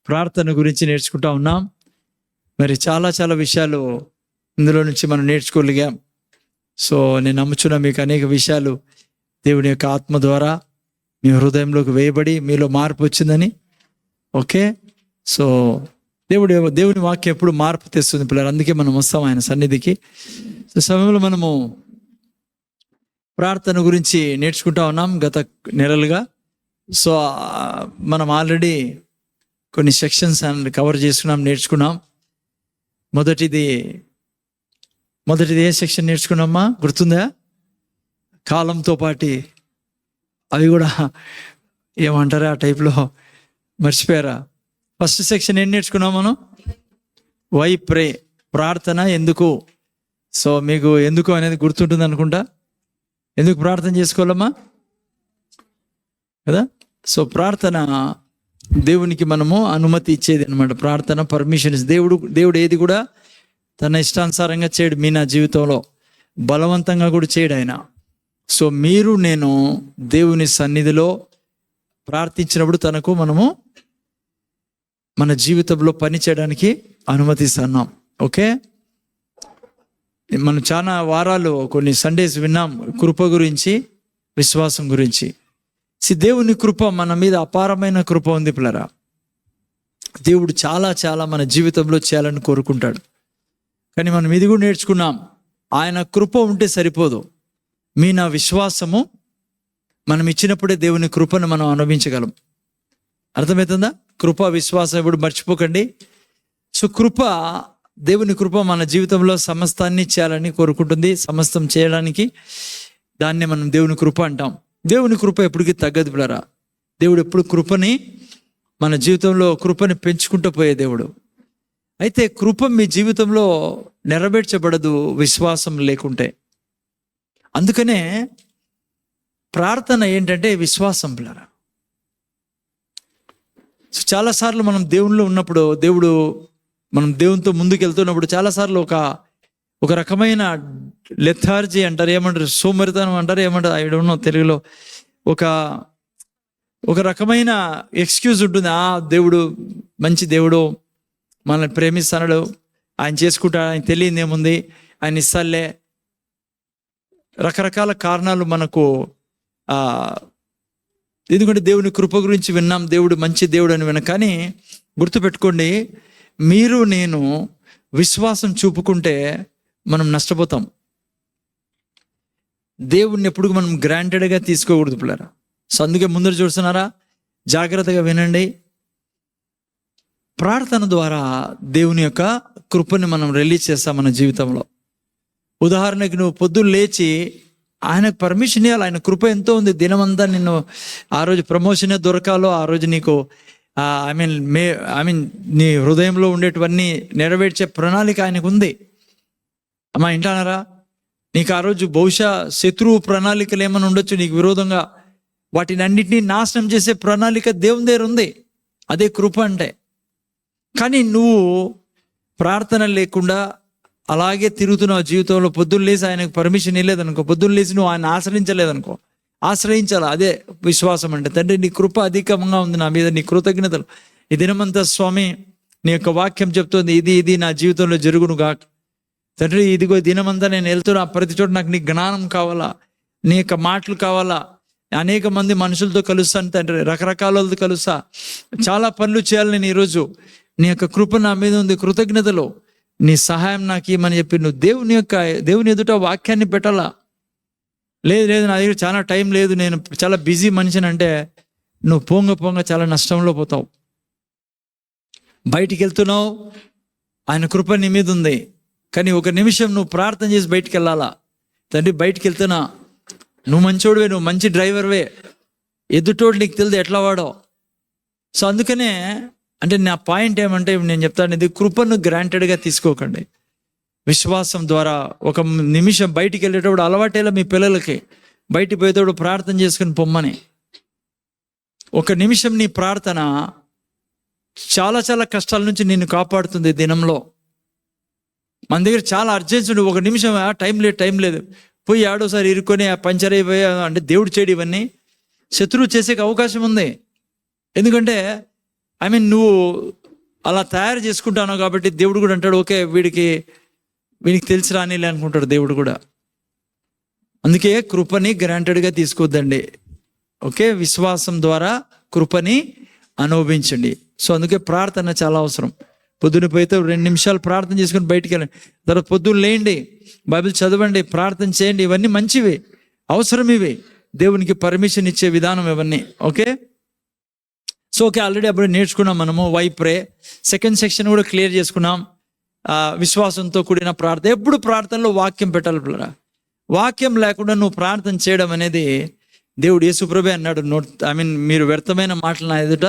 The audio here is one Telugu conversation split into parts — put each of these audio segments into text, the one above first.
ప్రార్థన గురించి నేర్చుకుంటా ఉన్నాం. మరి చాలా చాలా విషయాలు ఇందులో నుంచి మనం నేర్చుకోగలిగాం. సో నేను నమ్ముచున్నా మీకు అనేక విషయాలు దేవుని యొక్క ఆత్మ ద్వారా మీ హృదయంలోకి వేయబడి మీలో మార్పు వచ్చిందని. ఓకే, సో దేవుని వాక్యం ఎప్పుడు మార్పు తెస్తుంది పిల్లలు. అందుకే మనం వస్తాం ఆయన సన్నిధికి. సో సమయంలో మనము ప్రార్థన గురించి నేర్చుకుంటా ఉన్నాం గత నెలలుగా. సో మనం ఆల్రెడీ కొన్ని సెక్షన్స్ కవర్ చేసుకున్నాం, నేర్చుకున్నాం. మొదటిది ఏ సెక్షన్ నేర్చుకున్నామా, గుర్తుందా? కాలంతో పాటి అవి కూడా ఏమంటారా ఆ టైప్లో మర్చిపోయారా? ఫస్ట్ సెక్షన్ ఏం నేర్చుకున్నాం మనం? వై ప్రే, ప్రార్థన ఎందుకు. సో మీకు ఎందుకు అనేది గుర్తుంటుంది అనుకుంటా. ఎందుకు ప్రార్థన చేసుకోవాలమ్మా కదా. సో ప్రార్థన దేవునికి మనము అనుమతి ఇచ్చేది అనమాట. ప్రార్థన పర్మిషన్స్. దేవుడు ఏది కూడా తన ఇష్టానుసారంగా చేయడు. నా జీవితంలో బలవంతంగా కూడా చేయడు ఆయన. సో మీరు నేను దేవుని సన్నిధిలో ప్రార్థించినప్పుడు తనకు మనము మన జీవితంలో పని చేయడానికి అనుమతిస్తున్నాం. ఓకే, మనం చాలా వారాలు కొన్ని సండేస్ విన్నాం కృప గురించి, విశ్వాసం గురించి. దేవుని కృప మన మీద అపారమైన కృప ఉంది పిల్లరా. దేవుడు చాలా చాలా మన జీవితంలో చేయాలని కోరుకుంటాడు. కానీ మనం ఇది కూడా నేర్చుకున్నాం, ఆయన కృప ఉంటే సరిపోదు. నా విశ్వాసము మనం ఇచ్చినప్పుడే దేవుని కృపను మనం అనుభవించగలం. అర్థమవుతుందా? కృప విశ్వాసం ఇప్పుడు మర్చిపోకండి. సో దేవుని కృప మన జీవితంలో సమస్తాన్ని చేయాలని కోరుకుంటుంది. సమస్తం చేయడానికి దాన్ని మనం దేవుని కృప అంటాం. దేవుని కృప ఎప్పటికీ తగ్గదు పిల్లరా. దేవుడు ఎప్పుడు కృపని మన జీవితంలో కృపని పెంచుకుంటూ పోయే దేవుడు. అయితే కృప మీ జీవితంలో నెరవేర్చబడదు విశ్వాసం లేకుంటే. అందుకనే ప్రార్థన ఏంటంటే విశ్వాసం పిల్లరా. సో చాలాసార్లు మనం దేవునిలో ఉన్నప్పుడు, మనం దేవునితో ముందుకు వెళ్తున్నప్పుడు చాలాసార్లు ఒక రకమైన లెథార్జీ అంటారు, ఏమంటారు, సోమరితనం అంటారు, ఏమంటారు ఐ డోంట్ నో తెలుగులో. ఒక రకమైన ఎక్స్క్యూజ్ ఉంటుంది. దేవుడు మంచి దేవుడు, మనల్ని ప్రేమిస్తాడు, ఆయన చేసుకుంటాడు, ఆయన తెలియదు ఏముంది, ఆయన ఇస్తాలే. రకరకాల కారణాలు మనకు. ఎందుకంటే దేవుని కృప గురించి విన్నాం, దేవుడు మంచి దేవుడు అని విన్నాం. కానీ గుర్తుపెట్టుకోండి, మీరు నేను విశ్వాసం చూపుకుంటే మనం నష్టపోతాం. దేవుణ్ణి ఎప్పుడు మనం గ్రాంటెడ్గా తీసుకోకూడదు పిల్లరా. సో అందుకే ముందర చూస్తున్నారా, జాగ్రత్తగా వినండి. ప్రార్థన ద్వారా దేవుని యొక్క కృపని మనం రిలీజ్ చేస్తాం మన జీవితంలో. ఉదాహరణకి నువ్వు పొద్దున్న లేచి ఆయనకు పర్మిషన్ ఇవ్వాలి. ఆయన కృప ఎంతో ఉంది. దినమంతా నిన్ను ఆ రోజు ప్రమోషనే దొరకాలో, ఆ రోజు నీకు ఐ మీన్ నీ హృదయంలో ఉండేటివన్నీ నెరవేర్చే ప్రణాళిక ఆయనకు ఉంది. అమ్మా వింటానారా? నీకు ఆ రోజు బహుశా శత్రువు ప్రణాళికలు ఏమైనా ఉండొచ్చు నీకు విరోధంగా. వాటిని అన్నింటినీ నాశనం చేసే ప్రణాళిక దేవుని దగ్గర ఉంది. అదే కృప అంటే. కానీ నువ్వు ప్రార్థన లేకుండా అలాగే తిరుగుతున్నావు జీవితంలో. పొద్దున్న లేసి ఆయనకు పర్మిషన్ ఇవ్వలేదనుకో, పొద్దున్న లేచి నువ్వు ఆయన ఆశ్రయించలేదనుకో, ఆశ్రయించాలి. అదే విశ్వాసం అంటే. తండ్రి నీ కృప అధికంగా ఉంది నా మీద, నీ కృతజ్ఞతలు. ఈ దినమంతా స్వామి నీ యొక్క వాక్యం చెప్తోంది, ఇది నా జీవితంలో జరుగునుగా. తండ్రి ఇదిగో దినమంతా నేను వెళ్తున్నా, ప్రతి చోట నాకు నీ జ్ఞానం కావాలా, నీ యొక్క మాటలు కావాలా. అనేక మంది మనుషులతో కలుస్తాను తండ్రి, రకరకాల వాళ్ళతో కలుస్తా, చాలా పనులు చేయాలి నేను ఈరోజు. నీ యొక్క కృప నా మీద ఉంది, కృతజ్ఞతలు, నీ సహాయం నాకు ఇవ్వమని చెప్పి నువ్వు దేవుని ఎదుట వాక్యాన్ని పెట్టాలా. లేదు నా దగ్గర చాలా టైం లేదు, నేను చాలా బిజీ మనిషిని అంటే నువ్వు పోంగ చాలా నష్టంలో పోతావు. బయటికి వెళ్తున్నావు, ఆయన కృప నీ మీద ఉంది. కానీ ఒక నిమిషం నువ్వు ప్రార్థన చేసి బయటికి వెళ్ళాలా. తండ్రి బయటికి వెళ్తున్నా, నువ్వు మంచోడివే, నువ్వు మంచి డ్రైవర్వే, ఎదుటోడు నీకు తెలియదు ఎట్లా వాడో. సో అందుకనే అంటే నా పాయింట్ ఏమంటే నేను చెప్తాను, ఇది కృపను గ్రాంటెడ్గా తీసుకోకండి. విశ్వాసం ద్వారా ఒక నిమిషం బయటికి వెళ్ళేటప్పుడు అలవాటేలా మీ పిల్లలకి బయటికి పోయేటప్పుడు ప్రార్థన చేసుకుని పొమ్మని. ఒక నిమిషం నీ ప్రార్థన చాలా చాలా కష్టాల నుంచి నిన్ను కాపాడుతుంది దినంలో. మన దగ్గర చాలా అర్జెన్సీ ఉంది, ఒక నిమిషం టైం లేదు పోయి ఆడోసారి ఇరుక్కొని పంచర్ అయిపోయా అంటే దేవుడు చేయడు. ఇవన్నీ శత్రువు చేసే అవకాశం ఉంది. ఎందుకంటే నువ్వు అలా తయారు చేసుకుంటాను కాబట్టి దేవుడు కూడా అంటాడు, ఓకే వీడికి తెలిసి రానిలే అనుకుంటాడు దేవుడు కూడా. అందుకే కృపని గ్రాంటెడ్గా తీసుకోవద్దండి. ఓకే, విశ్వాసం ద్వారా కృపని అనుభవించండి. సో అందుకే ప్రార్థన చాలా అవసరం. పొద్దున్న పోయితే 2 నిమిషాలు ప్రార్థన చేసుకొని బయటికి వెళ్ళండి. తర్వాత పొద్దున్న లేండి, బైబిల్ చదవండి, ప్రార్థన చేయండి. ఇవన్నీ మంచివి, అవసరం. ఇవి దేవునికి పర్మిషన్ ఇచ్చే విధానం ఇవన్నీ. ఓకే, సో ఓకే, ఆల్రెడీ అప్పుడు నేర్చుకున్నాం మనము వై ప్రే. సెకండ్ సెక్షన్ కూడా క్లియర్ చేసుకున్నాం. విశ్వాసంతో కూడిన ప్రార్థన. ఎప్పుడు ప్రార్థనలో వాక్యం పెట్టాలి పిల్లరా. వాక్యం లేకుండా నువ్వు ప్రార్థన చేయడం అనేది, దేవుడు యేసుప్రభువే అన్నాడు, మీరు వ్యర్థమైన మాటలు నా ఎదుట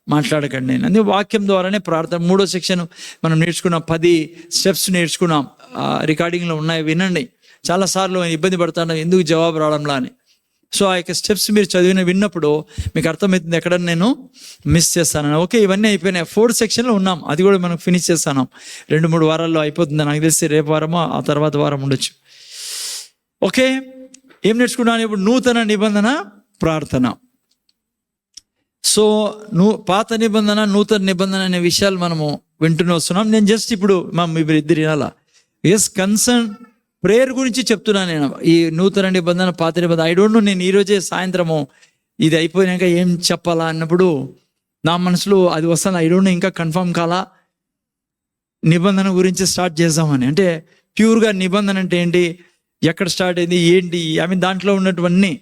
మాట్లాడకండి. అందుకే వాక్యం ద్వారానే ప్రార్థన. 3వ సెక్షన్ మనం నేర్చుకున్నాం, 10 స్టెప్స్ నేర్చుకున్నాం. రికార్డింగ్లో ఉన్నాయి, వినండి. చాలాసార్లు ఇబ్బంది పడతాను ఎందుకు జవాబు రావడంలా అని. సో ఆ యొక్క స్టెప్స్ మీరు విన్నప్పుడు మీకు అర్థమవుతుంది ఎక్కడ నేను మిస్ చేస్తాను. ఓకే, ఇవన్నీ అయిపోయినాయి. 4th సెక్షన్లో ఉన్నాం, అది కూడా మనం ఫినిష్ చేస్తాను. 2-3 వారాల్లో అయిపోతుంది నాకు తెలిసి. రేపు వారమో ఆ తర్వాత వారం ఉండొచ్చు. ఓకే, ఏం నేర్చుకున్నాను ఇప్పుడు? నూతన నిబంధన ప్రార్థన. సో పాత నిబంధన, నూతన నిబంధన అనే విషయాలు మనము వింటూనే వస్తున్నాం. నేను జస్ట్ ఇప్పుడు మీరు ఇద్దరు వినాలా? కన్సర్న్ ప్రేయర్ గురించి చెప్తున్నాను నేను. ఈ నూతన నిబంధన, పాత నిబంధన. ఐ డోంట్ నో, నేను ఈరోజే సాయంత్రము ఇది అయిపోయినాక ఏం చెప్పాలా అన్నప్పుడు నా మనసులో అది వస్తాను. ఐ డోంట్ నో, ఇంకా కన్ఫర్మ్ కాలా. నిబంధన గురించి స్టార్ట్ చేద్దామని. అంటే ప్యూర్గా నిబంధన అంటే ఏంటి, ఎక్కడ స్టార్ట్ అయింది, ఏంటి, దాంట్లో ఉన్నటువన్నీ.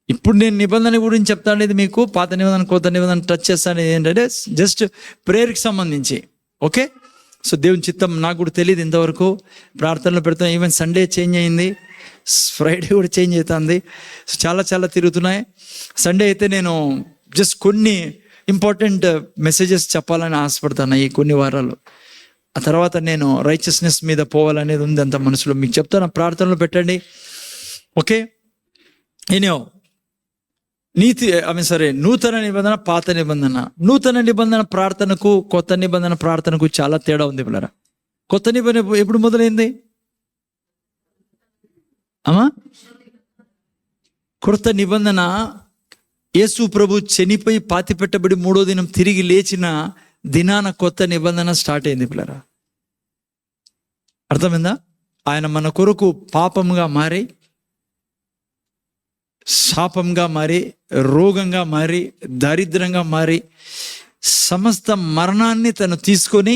ఇప్పుడు నేను నిబంధన గురించి చెప్తానేది మీకు, పాత నిబంధన కొత్త నిబంధన టచ్ చేస్తాను ఏంటంటే జస్ట్ ప్రేయర్కి సంబంధించి. ఓకే, సో దేవుని చిత్తం నాకు కూడా తెలియదు ఇంతవరకు. ప్రార్థనలో పెడతాం. ఈవెన్ సండే చేంజ్ అయింది, ఫ్రైడే కూడా చేంజ్ అవుతుంది. సో చాలా తిరుగుతున్నాయి. సండే అయితే నేను జస్ట్ కొన్ని ఇంపార్టెంట్ మెసేజెస్ చెప్పాలని ఆశపడతాను ఈ కొన్ని వారాలు. ఆ తర్వాత నేను రైచియస్నెస్ మీద పోవాలనేది ఉంది అంత మనసులో. మీకు చెప్తాను, ప్రార్థనలో పెట్టండి. ఓకే, ఎనో నూతన నిబంధన, పాత నిబంధన. నూతన నిబంధన ప్రార్థనకు కొత్త నిబంధన ప్రార్థనకు చాలా తేడా ఉంది పిల్లరా. కొత్త నిబంధన ఎప్పుడు మొదలైంది? కొత్త నిబంధన యేసు ప్రభు చనిపోయి పాతి పెట్టబడి 3వ దినం తిరిగి లేచిన దినాన కొత్త నిబంధన స్టార్ట్ అయింది పిల్లరా. అర్థమైందా? ఆయన మన కొరకు పాపంగా మారి, శాపంగా మారి, రోగంగా మారి, దరిద్రంగా మారి, సమస్త మరణాన్ని తను తీసుకొని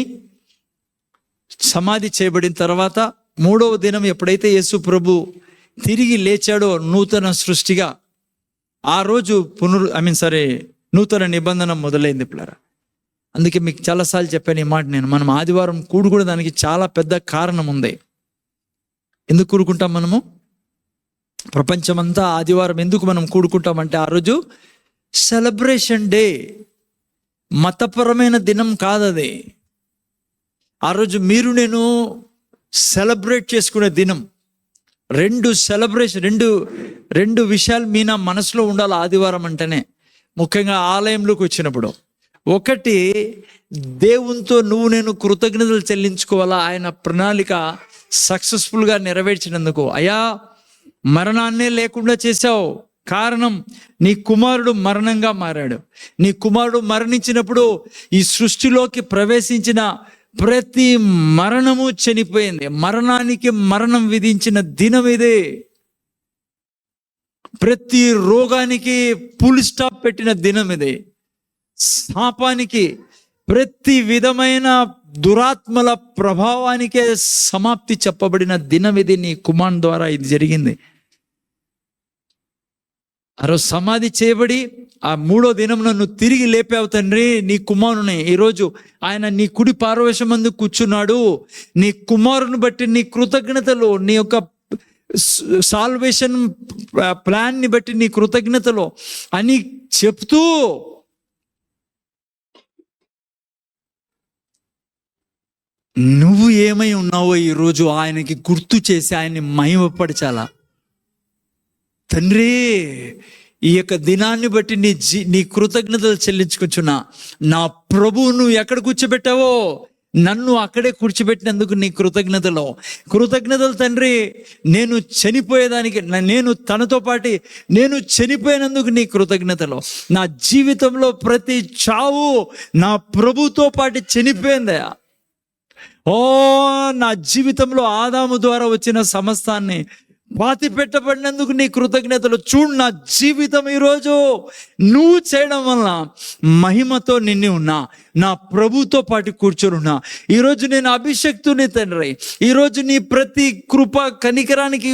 సమాధి చేయబడిన తర్వాత 3వ దినం ఎప్పుడైతే యేసు ప్రభు తిరిగి లేచాడో నూతన సృష్టిగా, ఆ రోజు నూతన నిబంధన మొదలైంది పిల్లరా. అందుకే మీకు చాలాసార్లు చెప్పాను ఈ మాట నేను. మనం ఆదివారం కూడుకునే దానికి చాలా పెద్ద కారణం ఉంది. ఎందుకు కూడుకుంటాం మనము? ప్రపంచమంతా ఆదివారం ఎందుకు మనం కూడుకుంటామంటే ఆ రోజు సెలబ్రేషన్ డే, మతపరమైన దినం కాదది. ఆ రోజు మీరు నేను సెలబ్రేట్ చేసుకునే దినం. రెండు విషయాలు మీ నా మనసులో ఉండాలి ఆదివారం అంటేనే, ముఖ్యంగా ఆలయంలోకి వచ్చినప్పుడు. ఒకటి, దేవునితో నువ్వు నేను కృతజ్ఞతలు చెల్లించుకోవాలా, ఆయన ప్రణాళిక సక్సెస్ఫుల్గా నెరవేర్చినందుకు. అయ్యా, మరణాన్నే లేకుండా చేశావు, కారణం నీ కుమారుడు మరణంగా మారాడు. నీ కుమారుడు మరణించినప్పుడు ఈ సృష్టిలోకి ప్రవేశించిన ప్రతి మరణము చనిపోయింది. మరణానికి మరణం విధించిన దినం ఇదే. ప్రతి రోగానికి ఫుల్ స్టాప్ పెట్టిన దినం ఇది. శాపానికి, ప్రతి విధమైన దురాత్మల ప్రభావానికే సమాప్తి చెప్పబడిన దినం ఇది. నీ కుమారుని ద్వారా ఇది జరిగింది. ఆ రోజు సమాధి చేయబడి ఆ 3వ దినం నువ్వు తిరిగి లేపావు తండ్రి నీ కుమారుని. ఈరోజు ఆయన నీ కుడి పార్శ్వమందు కూర్చున్నాడు. నీ కుమారుని బట్టి నీ కృతజ్ఞతలు, నీ యొక్క సాల్వేషన్ ప్లాన్ని బట్టి నీ కృతజ్ఞతలు అని చెప్తూ నువ్వు ఏమై ఉన్నావో ఈరోజు ఆయనకి గుర్తు చేసి ఆయన్ని మహిమపరచాలా. తండ్రి, ఈ యొక్క దినాన్ని బట్టి నీ కృతజ్ఞతలు చెల్లించుకుంటున్నా. నా ప్రభువు నువ్వు ఎక్కడ కూర్చోబెట్టావో నన్ను అక్కడే కూర్చోబెట్టినందుకు నీ కృతజ్ఞతలు తండ్రి. నేను చనిపోయేదానికి, నేను తనతో పాటు నేను చనిపోయినందుకు నీ కృతజ్ఞతలు. నా జీవితంలో ప్రతి చావు నా ప్రభుతో పాటు చనిపోయిందయా. ఓ, నా జీవితంలో ఆదాము ద్వారా వచ్చిన సమస్తాన్ని పాతి పెట్టబడినందుకు నీ కృతజ్ఞతలు. చూడు, నా జీవితం ఈరోజు నువ్వు చేయడం వల్ల మహిమతో నిండి ఉన్నా, నా ప్రభుతో పాటు కూర్చొని ఉన్నా. ఈరోజు నేను అభిషక్తుని తండ్రి. ఈరోజు నీ ప్రతి కృప కనికరానికి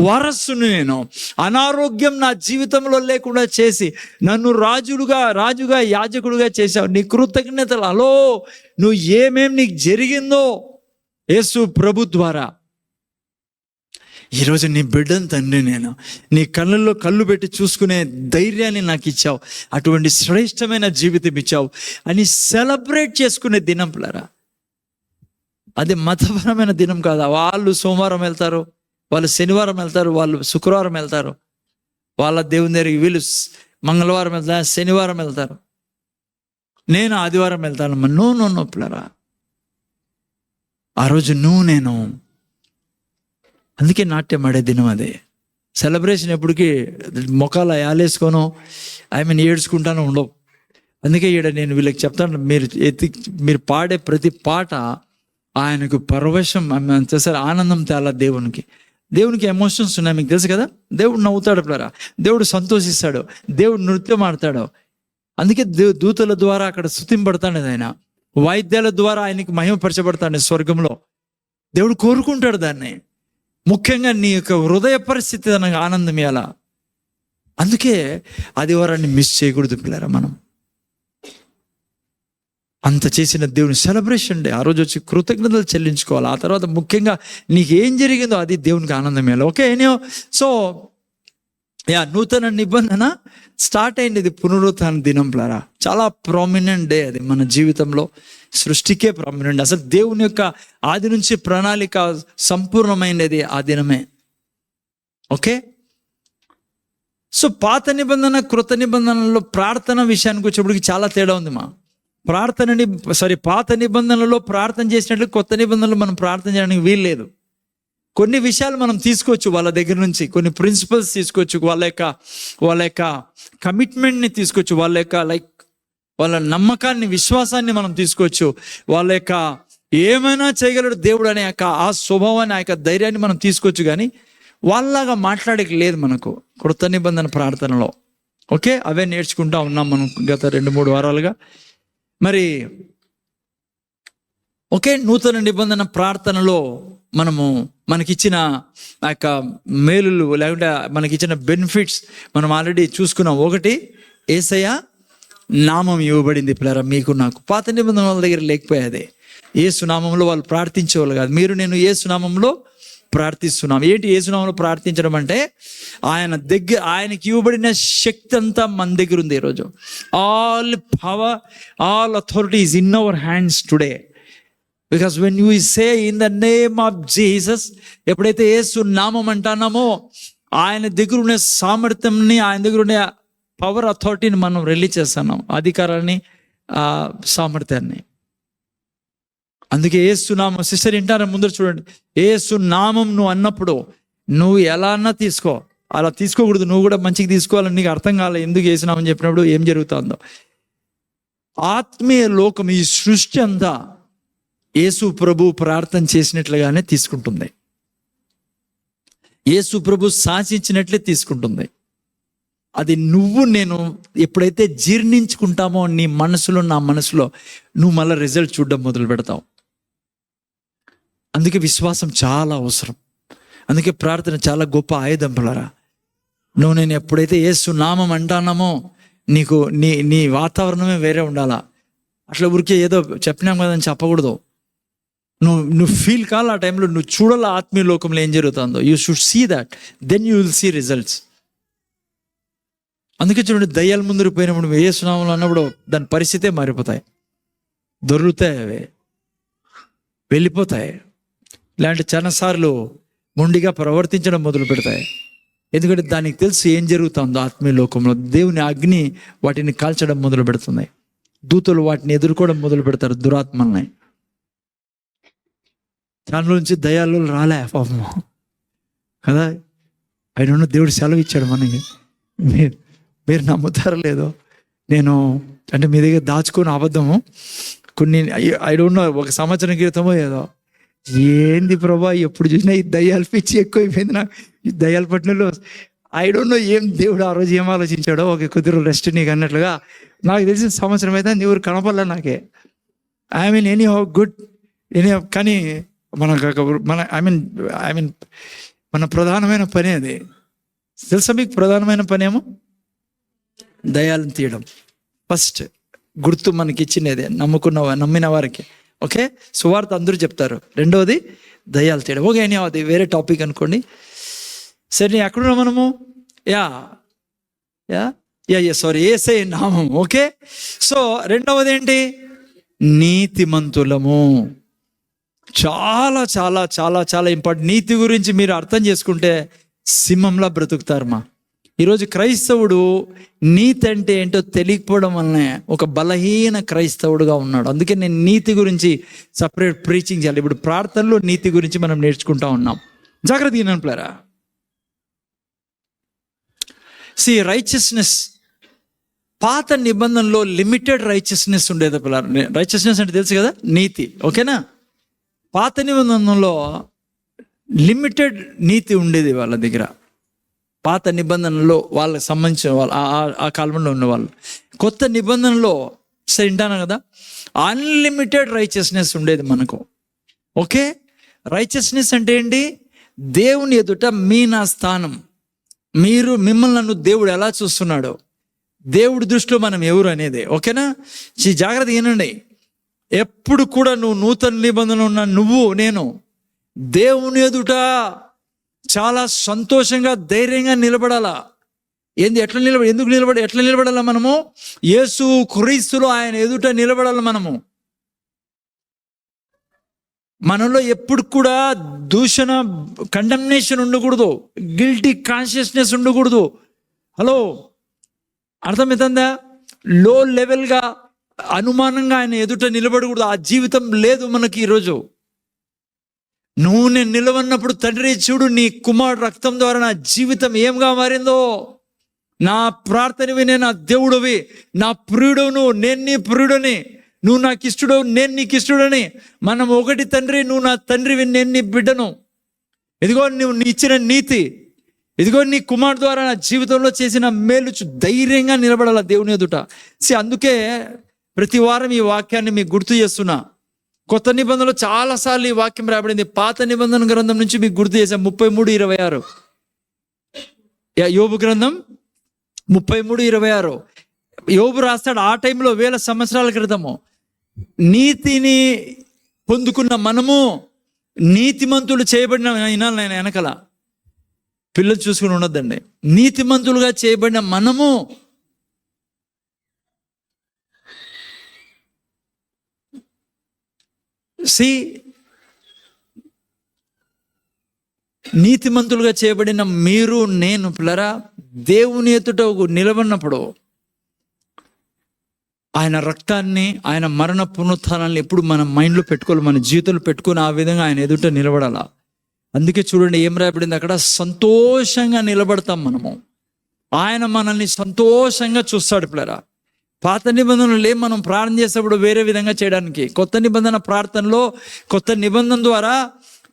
వారసుని నేను. అనారోగ్యం నా జీవితంలో లేకుండా చేసి నన్ను రాజుగా యాజకుడుగా చేశావు. నీ కృతజ్ఞతలు. హలో, నువ్వు నీకు జరిగిందో యేసు ప్రభు ద్వారా. ఈరోజు నీ బిడ్డను తండ్రి, నేను నీ కళ్ళల్లో కళ్ళు పెట్టి చూసుకునే ధైర్యాన్ని నాకు ఇచ్చావు, అటువంటి శ్రేష్టమైన జీవితం ఇచ్చావు అని సెలబ్రేట్ చేసుకునే దినం పిల్లరా. అది మతపరమైన దినం కాదా. వాళ్ళు సోమవారం వెళ్తారు, వాళ్ళు శనివారం వెళ్తారు, వాళ్ళు శుక్రవారం వెళ్తారు, వాళ్ళ దేవుని దగ్గరికి వీళ్ళు మంగళవారం వెళ్తారు, శనివారం వెళ్తారు, నేను ఆదివారం వెళ్తాను. నో పిల్లరా, ఆ రోజు నేను అందుకే నాట్యం ఆడే దినం అదే. సెలబ్రేషన్ ఎప్పటికీ మొఖాలు యాలేసుకోను ఏడ్చుకుంటాను ఉండవు. అందుకే నేను వీళ్ళకి చెప్తాను, మీరు పాడే ప్రతి పాట ఆయనకు పరవశం చేస్తారు, ఆనందం తేలా. దేవునికి ఎమోషన్స్ ఉన్నాయి, మీకు తెలుసు కదా. దేవుడు నవ్వుతాడు పిల్లరా, దేవుడు సంతోషిస్తాడు, దేవుడు నృత్యం ఆడతాడు. అందుకే దూతల ద్వారా అక్కడ స్తుతింపడతాడు ఆయన, వాయిద్యాల ద్వారా ఆయనకి మహిమపరచబడతాడు స్వర్గంలో. దేవుడు కోరుకుంటాడు దాన్ని. ముఖ్యంగా నీ యొక్క హృదయ పరిస్థితి నాకు ఆనందం ఇవ్వాలా. అందుకే ఆదివారాన్ని మిస్ చేయకూడదు పిల్లరా. మనం అంత చేసిన దేవుని సెలబ్రేషన్ డే, ఆ రోజు వచ్చి కృతజ్ఞతలు చెల్లించుకోవాలి. ఆ తర్వాత ముఖ్యంగా నీకు ఏం జరిగిందో అది దేవునికి ఆనందం ఇవ్వాలి. ఓకే, సో నూతన నిబంధన స్టార్ట్ అయింది. ఇది పునరుత్థాన దినం పిల్లరా. చాలా ప్రామినెంట్ డే అది మన జీవితంలో, సృష్టికే ప్రామినెంట్. అసలు దేవుని యొక్క ఆది నుంచి ప్రణాళిక సంపూర్ణమైనది ఆ దినమే. ఓకే, సో పాత నిబంధన కృత నిబంధనలో ప్రార్థన విషయానికి వచ్చేప్పటికి చాలా తేడా ఉంది. పాత నిబంధనలో ప్రార్థన చేసినట్లు కొత్త నిబంధనలు మనం ప్రార్థన చేయడానికి వీల్లేదు. కొన్ని విషయాలు మనం తీసుకోవచ్చు వాళ్ళ దగ్గర నుంచి, కొన్ని ప్రిన్సిపల్స్ తీసుకోవచ్చు, వాళ్ళ యొక్క కమిట్మెంట్ని తీసుకోవచ్చు, వాళ్ళ నమ్మకాన్ని, విశ్వాసాన్ని మనం తీసుకోవచ్చు, వాళ్ళ యొక్క ఏమైనా చేయగలడు దేవుడు అనే ఆ స్వభావాన్ని, ఆ యొక్క ధైర్యాన్ని మనం తీసుకోవచ్చు. కానీ వాళ్ళలాగా మాట్లాడేకి లేదు మనకు కృత నిబంధన ప్రార్థనలో. ఓకే, అవే నేర్చుకుంటా ఉన్నాం మనం గత 2-3 వారాలుగా. మరి ఒకే నూతన నిబంధన ప్రార్థనలో మనకిచ్చిన ఆ యొక్క మేలులు, లేకుంటే మనకిచ్చిన బెనిఫిట్స్ మనం ఆల్రెడీ చూసుకున్నాం. ఒకటి, యేసయ్య నామం ఇవ్వబడింది పిల్లరా మీకు నాకు. పాత నిబంధన వాళ్ళ దగ్గర లేకపోయేది. యేసు నామంలో వాళ్ళు ప్రార్థించేవాళ్ళు కాదు. నేను యేసు నామంలో ప్రార్థిస్తున్నాం. ఏంటి యేసు నామంలో ప్రార్థించడం అంటే, ఆయనకి ఇవ్వబడిన శక్తి అంతా మన దగ్గర ఉంది ఈరోజు. All power, all authority is in our hands today. Because when you say in the name of Jesus, ఎప్పుడైతే యేసు నామం అంటున్నామో ఆయన దగ్గర ఉన్న సామర్థ్యంని, ఆయన దగ్గర ఉన్న పవర్, అథారిటీని మనం రిలీజ్ చేస్తున్నాం, అధికారాన్ని, సామర్థ్యాన్ని. అందుకే యేసు నామం, సిస్టర్ వింటారా ముందర చూడండి, యేసు నామం నువ్వు అన్నప్పుడు నువ్వు ఎలా అన్నా తీసుకో, అలా తీసుకోకూడదు. నువ్వు కూడా మంచిగా తీసుకోవాలని నీకు అర్థం కాలే ఎందుకు యేసు నామం చెప్పినప్పుడు ఏం జరుగుతుందో. ఆత్మీయ లోకం, ఈ సృష్టి అంతా యేసు ప్రభు ప్రార్థన చేసినట్లుగానే తీసుకుంటుంది, యేసు ప్రభు శాసించినట్లే తీసుకుంటుంది. అది నేను ఎప్పుడైతే జీర్ణించుకుంటామో నీ మనసులో, నా మనసులో, నువ్వు మళ్ళీ రిజల్ట్ చూడడం మొదలు పెడతావు. అందుకే విశ్వాసం చాలా అవసరం. అందుకే ప్రార్థన చాలా గొప్ప ఆయుధం పిల్లరా. నేను ఎప్పుడైతే యేసు నామం అంటానామో నీకు నీ వాతావరణమే వేరే ఉండాలా. అట్లా ఊరికే ఏదో చెప్పినాం కదా అని చెప్పకూడదు. నువ్వు ఫీల్ కావాలి ఆ టైంలో, నువ్వు చూడాలి ఆత్మీయ లోకంలో ఏం జరుగుతుందో. You should see that, then you will see results. అందుకే చూడండి, దయ్యాల ముందుకు పోయినప్పుడు యేసు నామంలో అన్నప్పుడు దాని పరిస్థితే మారిపోతాయి, దొరుకుతాయి, అవే వెళ్ళిపోతాయి. ఇలాంటి చాలాసార్లు మొండిగా ప్రవర్తించడం మొదలు పెడతాయి. ఎందుకంటే దానికి తెలుసు ఏం జరుగుతుందో ఆత్మీయ లోకంలో. దేవుని అగ్ని వాటిని కాల్చడం మొదలు పెడుతుంది, దూతలు వాటిని ఎదుర్కోవడం మొదలు పెడతారు, దురాత్మల్ని. దానిలో నుంచి దయాలు రాలే పాపం కదా. ఆయన దేవుడు సెలవు ఇచ్చాడు మనకి. మీరు నమ్ముతారో లేదో, నేను అంటే మీ దగ్గర దాచుకున్న అబద్ధము కొన్ని ఐ డోంట్ నో, 1 సంవత్సరం క్రితమో ఏదో, ఏంది ప్రభా ఎప్పుడు చూసినా ఈ దయ్యాలు పిచ్చి ఎక్కువైపోయింది నాకు, ఈ దయ్యాల పట్టినలో ఐ డోంట్ నో ఏం దేవుడు ఆ రోజు ఏం ఆలోచించాడో. ఒక కొద్ది రోజులు రెస్ట్ నీకు అన్నట్లుగా నాకు తెలిసిన సంవత్సరం అయితే ఎవరు కనపడలే నాకే. I mean any how good కానీ మన ప్రధానమైన పని అది తెలుసా మీకు? ప్రధానమైన పని ఏమో దయాలను తీయడం. ఫస్ట్ గుర్తు మనకి ఇచ్చినదే, నమ్మిన వారికి. ఓకే, సువార్త అందరూ చెప్తారు. రెండవది దయాలు తీయడం. ఓకే, అది వేరే టాపిక్ అనుకోండి. సరే, ఎక్కడున్నా మనము? సారీ, యేసయ్య నామం. ఓకే, సో రెండవది ఏంటి? నీతిమంతులము. చాలా చాలా చాలా చాలా ఇంపార్టెంట్. నీతి గురించి మీరు అర్థం చేసుకుంటే సింహంలా బ్రతుకుతారమ్మా. ఈరోజు క్రైస్తవుడు నీతి అంటే ఏంటో తెలియకపోవడం వల్లనే ఒక బలహీన క్రైస్తవుడుగా ఉన్నాడు. అందుకే నేను నీతి గురించి సపరేట్ ప్రీచింగ్ చేయాలి. ఇప్పుడు ప్రార్థనలో నీతి గురించి మనం నేర్చుకుంటా ఉన్నాం. జాగ్రత్త వినండి. రైచియస్నెస్, పాత నిబంధనలో లిమిటెడ్ రైచియస్నెస్ ఉండేది పిల్లలు. రైచియస్నెస్ అంటే తెలుసు కదా, నీతి. ఓకేనా? పాత నిబంధనలో లిమిటెడ్ నీతి ఉండేది వాళ్ళ దగ్గర. పాత నిబంధనలో వాళ్ళకి సంబంధించిన వాళ్ళు, ఆ కాలంలో ఉన్నవాళ్ళు. కొత్త నిబంధనలో సరే వింటాను కదా, అన్లిమిటెడ్ రైచియస్నెస్ ఉండేది మనకు. ఓకే, రైచియస్నెస్ అంటే ఏంటి? దేవుని ఎదుట నా స్థానం, మిమ్మల్ని నన్ను దేవుడు ఎలా చూస్తున్నాడో, దేవుడి దృష్టిలో మనం ఎవరు అనేది. ఓకేనా? జాగ్రత్త వినండి. ఎప్పుడు కూడా నువ్వు నూతన నిబంధన ఉన్న నేను దేవుని ఎదుట చాలా సంతోషంగా ధైర్యంగా నిలబడాలా. ఎట్లా నిలబడాలా మనము? యేసు క్రీస్తులో ఆయన ఎదుట నిలబడాలి మనము. మనలో ఎప్పుడు కూడా దూషణ, కండమ్నేషన్ ఉండకూడదు, గిల్టీ కాన్షియస్నెస్ ఉండకూడదు. హలో, అర్థమవుతుందా? లో లెవెల్గా అనుమానంగా ఆయన ఎదుట నిలబడకూడదు. ఆ జీవితం లేదు మనకి ఈరోజు. నేను నిలవన్నప్పుడు తండ్రి చూడు, నీ కుమారుడు రక్తం ద్వారా నా జీవితం ఏంగా మారిందో. నా ప్రార్థన వినే నా దేవుడివి, నా ప్రియుడవు, నేను నీ ప్రియుడని, నువ్వు నాకు ఇష్టడవు, నేను నీకు ఇష్టడని. మనం ఒకటి తండ్రి, నువ్వు నా తండ్రివి, నేను నీ బిడ్డను. ఇదిగో నువ్వు ఇచ్చిన నీతి, ఇదిగో నీ కుమారుడు ద్వారా నా జీవితంలో చేసిన మేలు ధైర్యంగా నిలబడాల దేవుని ఎదుట. అందుకే ప్రతి వారం ఈ వాక్యాన్ని మీకు గుర్తు చేస్తున్నా. కొత్త నిబంధనలో చాలాసార్లు ఈ వాక్యం రాబడింది. పాత నిబంధన గ్రంథం నుంచి మీకు గుర్తు చేశాం. 33:26 యోబు గ్రంథం 33:26 యోబు రాస్తాడు. ఆ టైంలో 1000 సంవత్సరాల క్రితము నీతిని పొందుకున్న మనము నీతిమంతులు చేయబడిన ఆయన వెనకల పిల్లలు చూసుకుని ఉండొద్దండి. నీతిమంతులుగా చేయబడిన మనము నీతిమంతులుగా చేయబడిన మీరు నేను పిల్లరా దేవుని ఎదుట నిలబడినప్పుడు ఆయన రక్తాన్ని, ఆయన మరణ పునరుత్థానాన్ని ఎప్పుడు మన మైండ్లో పెట్టుకోవాలి, మన జీవితంలో పెట్టుకుని ఆ విధంగా ఆయన ఎదుట నిలబడాల. అందుకే చూడండి ఏం రాయబడింది అక్కడ, సంతోషంగా నిలబడతాం మనము. ఆయన మనల్ని సంతోషంగా చూస్తాడు పిల్లరా. పాత నిబంధనలు మనం ప్రార్థన చేసేప్పుడు వేరే విధంగా చేయడానికి. కొత్త నిబంధన ప్రార్థనలో, కొత్త నిబంధన ద్వారా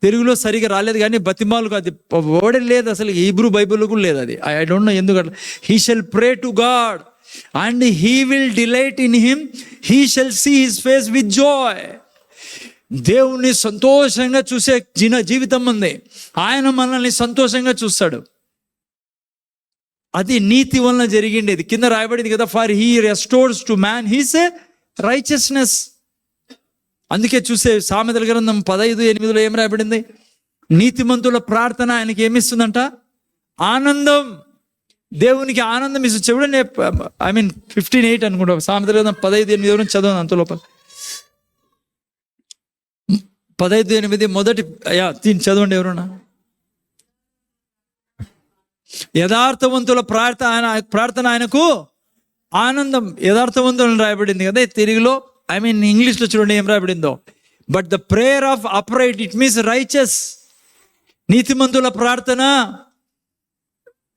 తెలుగులో సరిగా రాలేదు కానీ బతిమాలకు అది వర్డే లేదు అసలు, హీబ్రూ బైబిల్ కూడా లేదు అది. ఐ డోంట్ నో ఎందుకంటే. He shall pray to God and he will delight in him, he shall see his face with joy. దేవుణ్ణి సంతోషంగా చూసే జీవితం ఉంది. ఆయన మనల్ని సంతోషంగా చూస్తాడు. అది నీతి వలన జరిగిండేది. కింద రాయబడింది కదా, for he restores to man his righteousness. అందుకే చూసే సామెతల గ్రంథం 15:8 ఏం రాయబడింది? నీతిమంతుల ప్రార్థన ఆయనకి ఏమిస్తుందంట? ఆనందం. దేవునికి ఆనందం ఇస్తుంది. చూడండి, 15:8 అనుకుంటా. సామెతల గ్రంథం 15:8 చదవండి అంత లోపల. 15:8 మొదటి చదవండి ఎవరన్నా. యథార్థవంతుల ప్రార్థన ఆయనకు ఆనందం. యథార్థవంతులను రాయబడింది కదా తెలుగులో. ఇంగ్లీష్లో చూడండి ఏం రాయబడిందో. But the prayer of upright it means righteous. నీతిమంతుల ప్రార్థన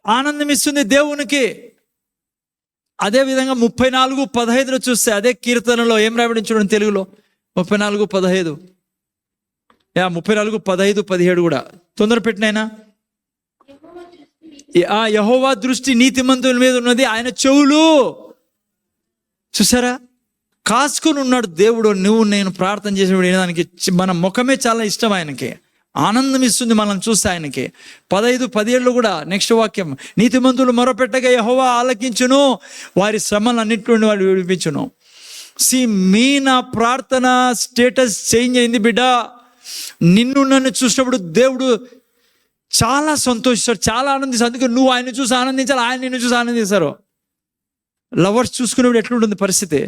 ఆనందం ఇస్తుంది దేవునికి. అదేవిధంగా 34:15 చూస్తే అదే కీర్తనలో ఏం రాబడి చూడండి తెలుగులో. 34:15 34:15-17 కూడా తొందర పెట్టినైనా. యెహోవా దృష్టి నీతిమంతుల మీద ఉన్నది, ఆయన చెవులు చూసారా కాసుకొని ఉన్నాడు దేవుడు. నువ్వు నేను ప్రార్థన చేసేవాడు వినడానికి మన ముఖమే చాలా ఇష్టం ఆయనకి, ఆనందం ఇస్తుంది మనం చూస్తే ఆయనకి. 15-17 కూడా నెక్స్ట్ వాక్యం, నీతిమంతులు మొరపెట్టగా యెహోవా ఆలకించును, వారి శ్రమలన్నిటి నుండి వాడు విడిపించును. నా ప్రార్థన స్టేటస్ చేంజ్ అయింది బిడ్డ. నిన్ను నన్ను చూసినప్పుడు దేవుడు చాలా సంతోషిస్తాడు, చాలా ఆనందిస్తాడు. అందుకే నువ్వు ఆయన చూసి ఆనందించాలి, ఆయన నిన్ను చూసి ఆనందిస్తారు. లవర్స్ చూసుకునేప్పుడు ఎట్లుంటుంది పరిస్థితి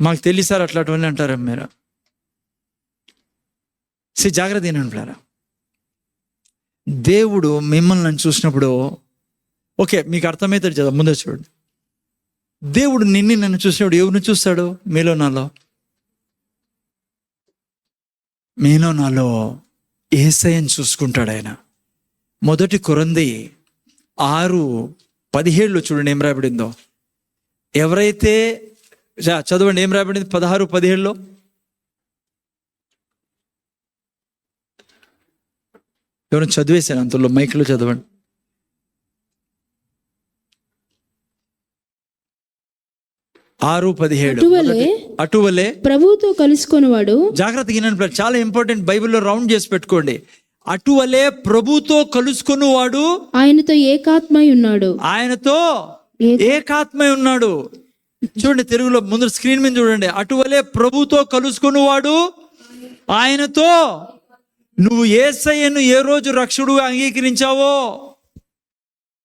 మాకు తెలిసారు, అట్లాంటివన్నీ అంటారా మీరు? జాగ్రత్త ఏంటంటారా? దేవుడు మిమ్మల్ని చూసినప్పుడు ఓకే మీకు అర్థమవుతాడు చదువు ముందు చూడండి. దేవుడు నన్ను చూసినప్పుడు ఎవరిని చూస్తాడు? మీలో నాలో యేసయ్యను చూసుకుంటాడు ఆయన. 1 కొరింథీ 6:17 చూడండి ఏం రాబడిందో. ఎవరైతే చదవండి ఏం రాబడింది 16-17. ఎవరైనా చదివేశాను అంతలో మైక్లో చదవండి. అటువలే ప్రభువుతో కలుసుకొనివాడు. జాగ్రత్తగా వినండి, చాలా ఇంపార్టెంట్. బైబిల్లో రౌండ్ చేసి పెట్టుకోండి. అటువలే ప్రభుతో కలుసుకొనివాడు ఆయనతో ఏకాత్మై ఉన్నాడు. ఆయనతో ఏకాత్మై ఉన్నాడు. చూడండి తెలుగులో ముందు స్క్రీన్ మీద చూడండి. అటువలే ప్రభుతో కలుసుకొనివాడు ఆయనతో. నువ్వు యేసయ్యను ఏ రోజు రక్షకుడుగా అంగీకరించావో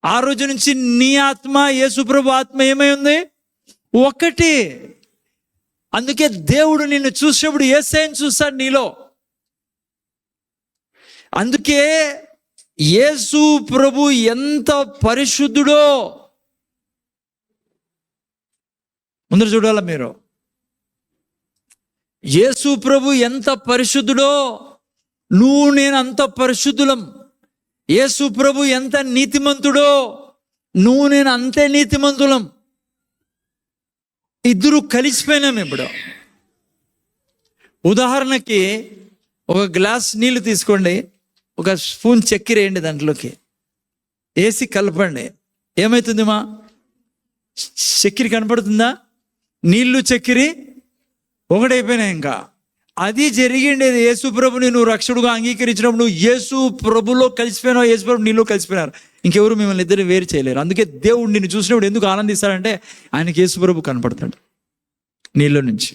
ఆ రోజు నుంచి నీ ఆత్మ యేసు ప్రభు ఆత్మ ఏమై ఉంది? ఒకటి. అందుకే దేవుడు నిన్ను చూసినప్పుడు యేసయ్యను చూస్తాడు నీలో. అందుకే యేసు ప్రభు ఎంత పరిశుద్ధుడో ముందర చూడాల మీరు. యేసు ప్రభు ఎంత పరిశుద్ధుడో నువ్వు నేను అంత పరిశుద్ధులం. యేసు ప్రభు ఎంత నీతిమంతుడో నువ్వు నేను అంతే నీతిమంతులం. ఇద్దరు కలిసిపోయినాం. ఇప్పుడు ఉదాహరణకి ఒక గ్లాస్ నీళ్ళు తీసుకోండి, ఒక స్పూన్ చక్కెర వేయండి, దాంట్లోకి వేసి కలపండి. ఏమవుతుంది మా? చక్కెర కనపడుతుందా? నీళ్ళు చక్కెర ఒకటైపోయినాయి. ఇంకా అది జరిగిండేది యేసు ప్రభుని నువ్వు రక్షకుడుగా అంగీకరించినప్పుడు నువ్వు యేసు ప్రభులో కలిసిపోయినావు, యేసు ప్రభు నీళ్ళు కలిసిపోయినారు. ఇంకెవరు మిమ్మల్ని ఇద్దరు వేరు చేయలేరు. అందుకే దేవుడు నిన్ను చూసినప్పుడు ఎందుకు ఆనందిస్తాడంటే ఆయనకి యేసు ప్రభు కనపడతాడు నీళ్ళ నుంచి.